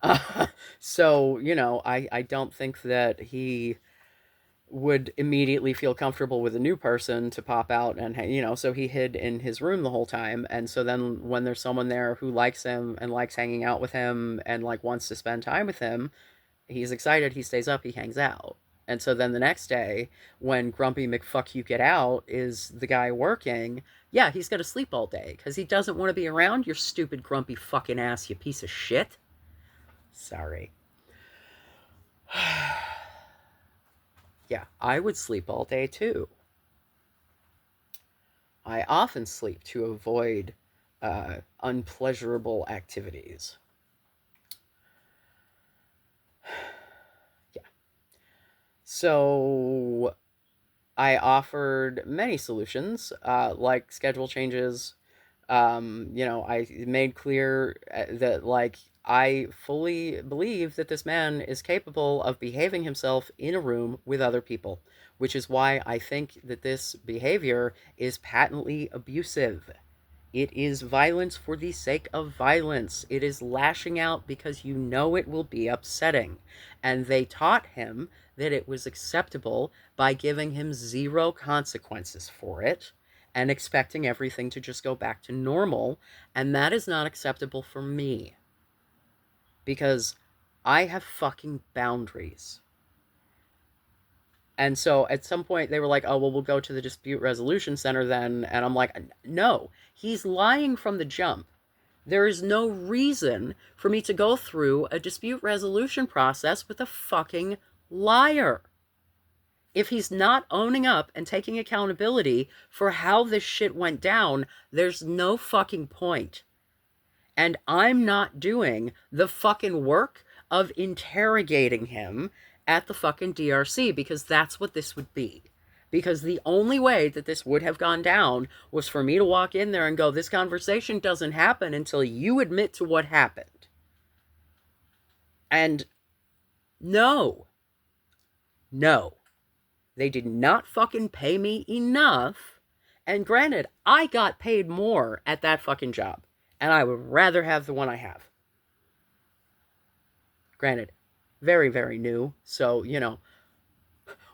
S1: Uh, so, I don't think that he would immediately feel comfortable with a new person to pop out and, so he hid in his room the whole time. And so then when there's someone there who likes him and likes hanging out with him and like wants to spend time with him, he's excited, he stays up, he hangs out. And so then the next day, when Grumpy McFuck you get out is the guy working, yeah, he's going to sleep all day because he doesn't want to be around your stupid grumpy fucking ass, you piece of shit. Sorry. Yeah, I would sleep all day too. I often sleep to avoid unpleasurable activities. Yeah. So I offered many solutions, like schedule changes. I made clear that, like, I fully believe that this man is capable of behaving himself in a room with other people, which is why I think that this behavior is patently abusive. It is violence for the sake of violence. It is lashing out because you know it will be upsetting. And they taught him that it was acceptable by giving him zero consequences for it and expecting everything to just go back to normal. And that is not acceptable for me because I have fucking boundaries. And so at some point they were like, oh, well, we'll go to the dispute resolution center then. And I'm like, no, he's lying from the jump. There is no reason for me to go through a dispute resolution process with a fucking liar. If he's not owning up and taking accountability for how this shit went down, there's no fucking point. And I'm not doing the fucking work of interrogating him at the fucking DRC because that's what this would be. Because the only way that this would have gone down was for me to walk in there and go, this conversation doesn't happen until you admit to what happened. And no, they did not fucking pay me enough. And granted, I got paid more at that fucking job. And I would rather have the one I have. Granted, very, very new. So,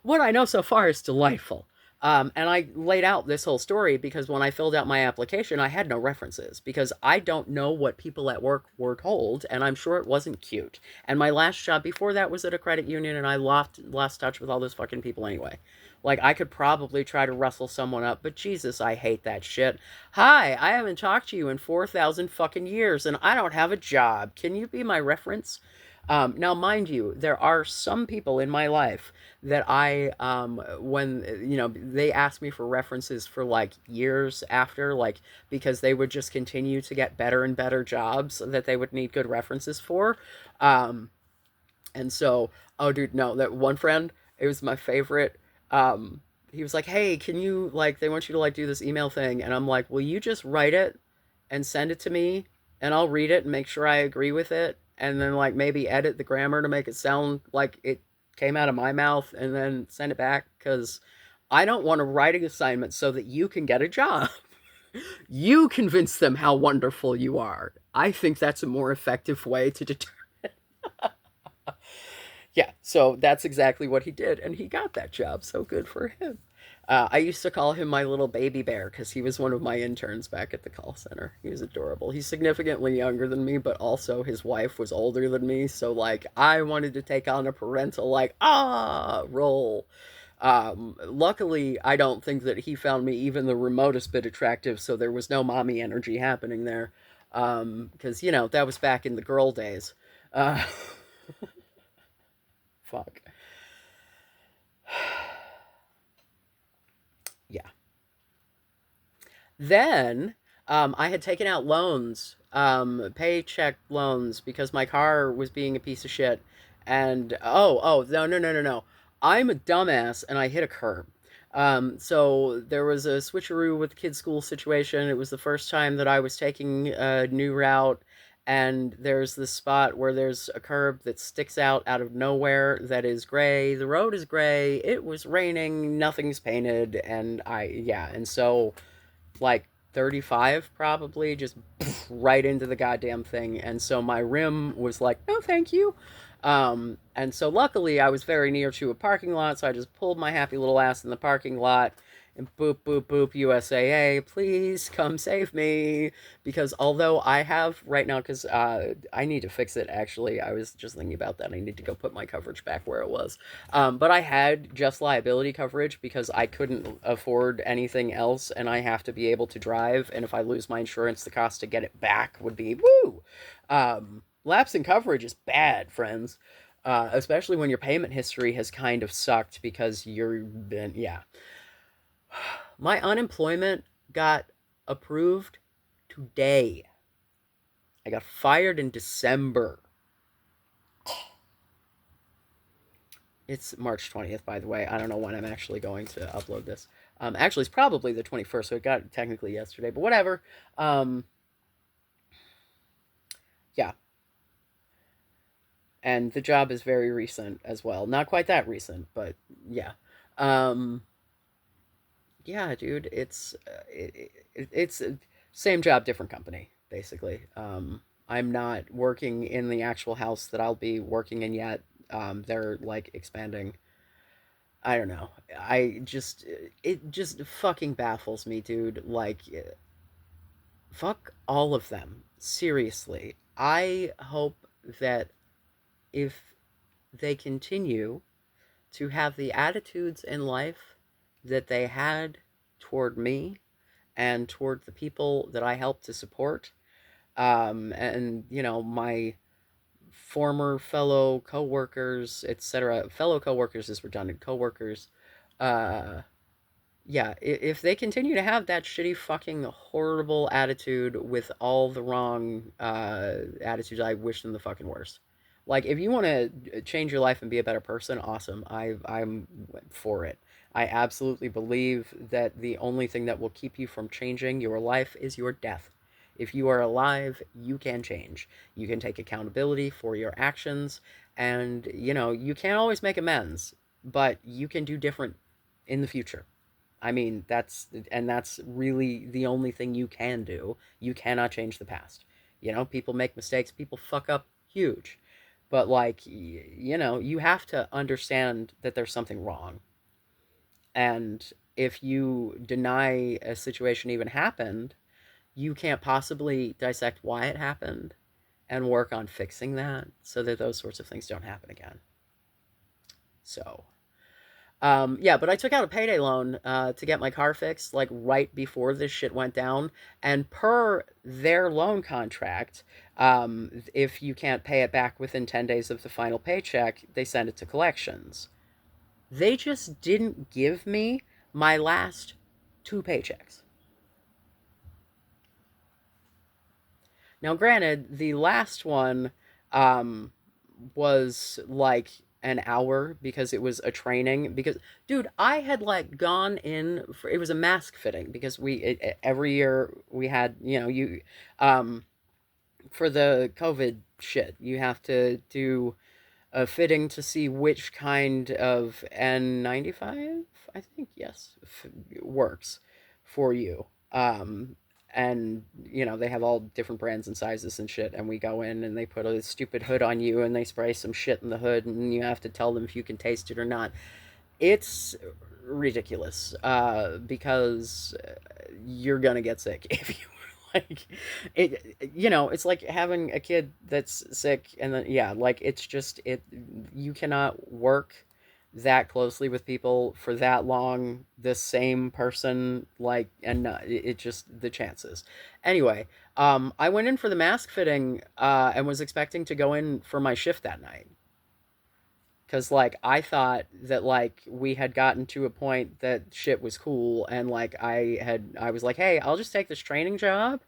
S1: what I know so far is delightful. And I laid out this whole story because when I filled out my application, I had no references because I don't know what people at work were told, and I'm sure it wasn't cute. And my last job before that was at a credit union, and I lost touch with all those fucking people anyway. Like, I could probably try to rustle someone up, but Jesus, I hate that shit. Hi, I haven't talked to you in 4,000 fucking years, and I don't have a job. Can you be my reference? Now, mind you, there are some people in my life that when, they asked me for references for like years after, like, because they would just continue to get better and better jobs that they would need good references for. Um, and so, oh, dude, no, that one friend, it was my favorite. He was like, hey, can you, like, they want you to, like, do this email thing. And I'm like, will you just write it and send it to me and I'll read it and make sure I agree with it. And then, like, maybe edit the grammar to make it sound like it came out of my mouth and then send it back. Because I don't want a writing assignment so that you can get a job. You convince them how wonderful you are. I think that's a more effective way to determine. Yeah, so that's exactly what he did, and he got that job, so good for him. I used to call him my little baby bear because he was one of my interns back at the call center. He was adorable. He's significantly younger than me, but also his wife was older than me. So, like, I wanted to take on a parental, like, role. Luckily, I don't think that he found me even the remotest bit attractive, so there was no mommy energy happening there. Because, that was back in the girl days. Uh, fuck. Yeah. Then I had taken out loans, paycheck loans, because my car was being a piece of shit. And no, no, no, no, no. I'm a dumbass and I hit a curb. So there was a switcheroo with the kids' school situation. It was the first time that I was taking a new route. And there's this spot where there's a curb that sticks out of nowhere that is gray. The road is gray. It was raining. Nothing's painted. And so like 35 probably just right into the goddamn thing, and so my rim was like no thank you. And so luckily I was very near to a parking lot, so I just pulled my happy little ass in the parking lot and boop boop boop USAA, please come save me. Because although I have right now, because I need to fix it actually, I was just thinking about that, I need to go put my coverage back where it was. But I had just liability coverage because I couldn't afford anything else, and I have to be able to drive, and if I lose my insurance, the cost to get it back would be woo. Lapse in coverage is bad, friends. Especially when your payment history has kind of sucked because you've been, yeah. My unemployment got approved today. I got fired in December. It's March 20th, by the way. I don't know when I'm actually going to upload this. Actually, it's probably the 21st, so it got technically yesterday, but whatever. Um, yeah. And the job is very recent as well. Not quite that recent, but yeah. Um, yeah, dude, it's same job, different company, basically. I'm not working in the actual house that I'll be working in yet. They're like expanding. I don't know. It just fucking baffles me, dude. Like, fuck all of them. Seriously. I hope that if they continue to have the attitudes in life that they had toward me and toward the people that I helped to support, and my former fellow coworkers, etc. Fellow coworkers is redundant. Coworkers, uh, yeah, if they continue to have that shitty, fucking, horrible attitude with all the wrong attitudes, I wish them the fucking worst. Like, if you want to change your life and be a better person, awesome. I'm for it. I absolutely believe that the only thing that will keep you from changing your life is your death. If you are alive, you can change. You can take accountability for your actions, and you can't always make amends, but you can do different in the future. I mean, that's really the only thing you can do. You cannot change the past. People make mistakes, people fuck up huge. But like, you have to understand that there's something wrong. And if you deny a situation even happened, you can't possibly dissect why it happened and work on fixing that so that those sorts of things don't happen again. So, yeah, but I took out a payday loan to get my car fixed, like right before this shit went down. And per their loan contract, if you can't pay it back within 10 days of the final paycheck, they send it to collections. They just didn't give me my last two paychecks. Now, granted, the last one um, was like an hour because it was a training. Because, dude, I had like gone in for it was a mask fitting because every year we had um, for the COVID shit you have to do a fitting to see which kind of N95, I think, yes, works for you. And they have all different brands and sizes and shit, and we go in and they put a stupid hood on you and they spray some shit in the hood and you have to tell them if you can taste it or not. It's ridiculous because you're gonna get sick if you like it. It's like having a kid that's sick, and then yeah, like it's just it. You cannot work that closely with people for that long. The same person, like, and it just the chances. Anyway, I went in for the mask fitting and was expecting to go in for my shift that night. Cause like I thought that like we had gotten to a point that shit was cool, and like I was like, hey, I'll just take this training job,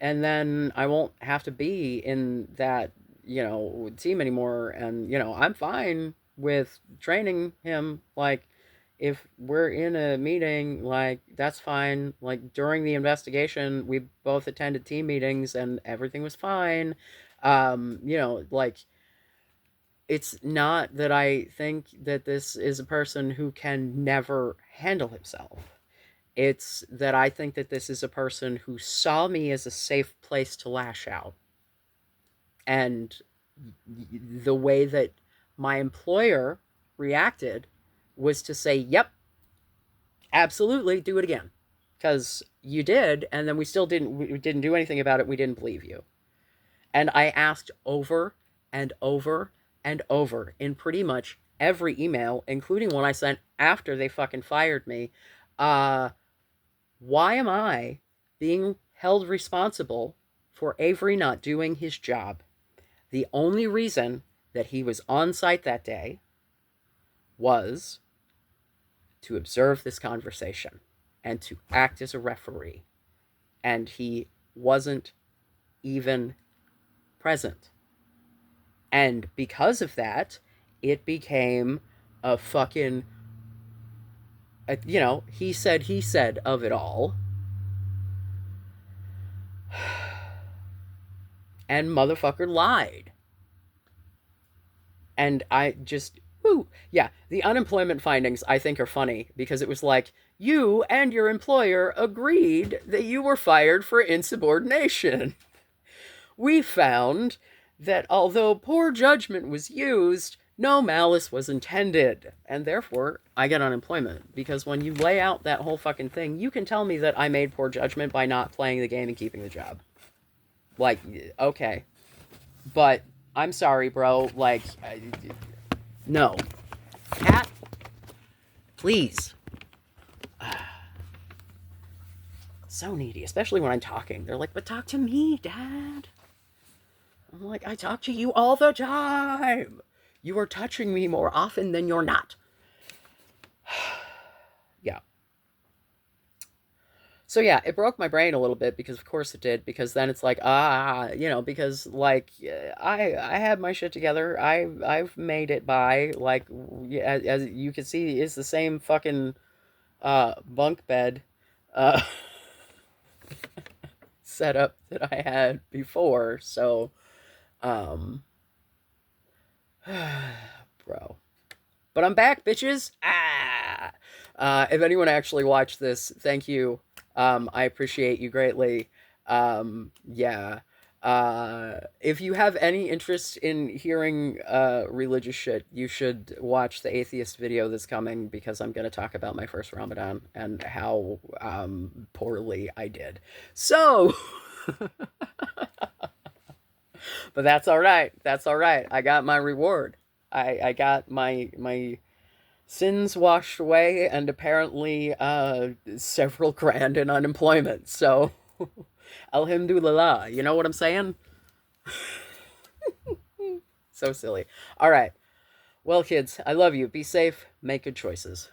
S1: and then I won't have to be in that team anymore, and I'm fine with training him. Like if we're in a meeting, like that's fine. Like during the investigation, we both attended team meetings and everything was fine. Like it's not that I think that this is a person who can never handle himself. It's that I think that this is a person who saw me as a safe place to lash out. And the way that my employer reacted was to say, yep, absolutely, do it again. Because you did, and then we didn't do anything about it. We didn't believe you. And I asked over and over and over in pretty much every email, including one I sent after they fucking fired me, uh, why am I being held responsible for Avery not doing his job? The only reason that he was on site that day was to observe this conversation and to act as a referee. And he wasn't even present. And because of that, it became a fucking, he said of it all. And motherfucker lied. And I just, whoo. Yeah, the unemployment findings I think are funny because it was like, you and your employer agreed that you were fired for insubordination. We found that although poor judgment was used, no malice was intended. And therefore, I get unemployment. Because when you lay out that whole fucking thing, you can tell me that I made poor judgment by not playing the game and keeping the job. Like, okay. But I'm sorry, bro. Like, no. Cat, please. So needy, especially when I'm talking. They're like, but talk to me, Dad. I'm like, I talk to you all the time. You are touching me more often than you're not. Yeah. So yeah, it broke my brain a little bit because of course it did. Because then it's like because like I have my shit together. I've made it by like as you can see, it's the same fucking bunk bed uh setup that I had before. So um bro. But I'm back, bitches. Ah. If anyone actually watched this, thank you. I appreciate you greatly. Yeah. If you have any interest in hearing religious shit, you should watch the atheist video that's coming because I'm going to talk about my first Ramadan and how poorly I did. So, but that's all right. That's all right. I got my reward. I got my sins washed away and apparently several grand in unemployment. So, alhamdulillah. You know what I'm saying? So silly. All right. Well, kids, I love you. Be safe. Make good choices.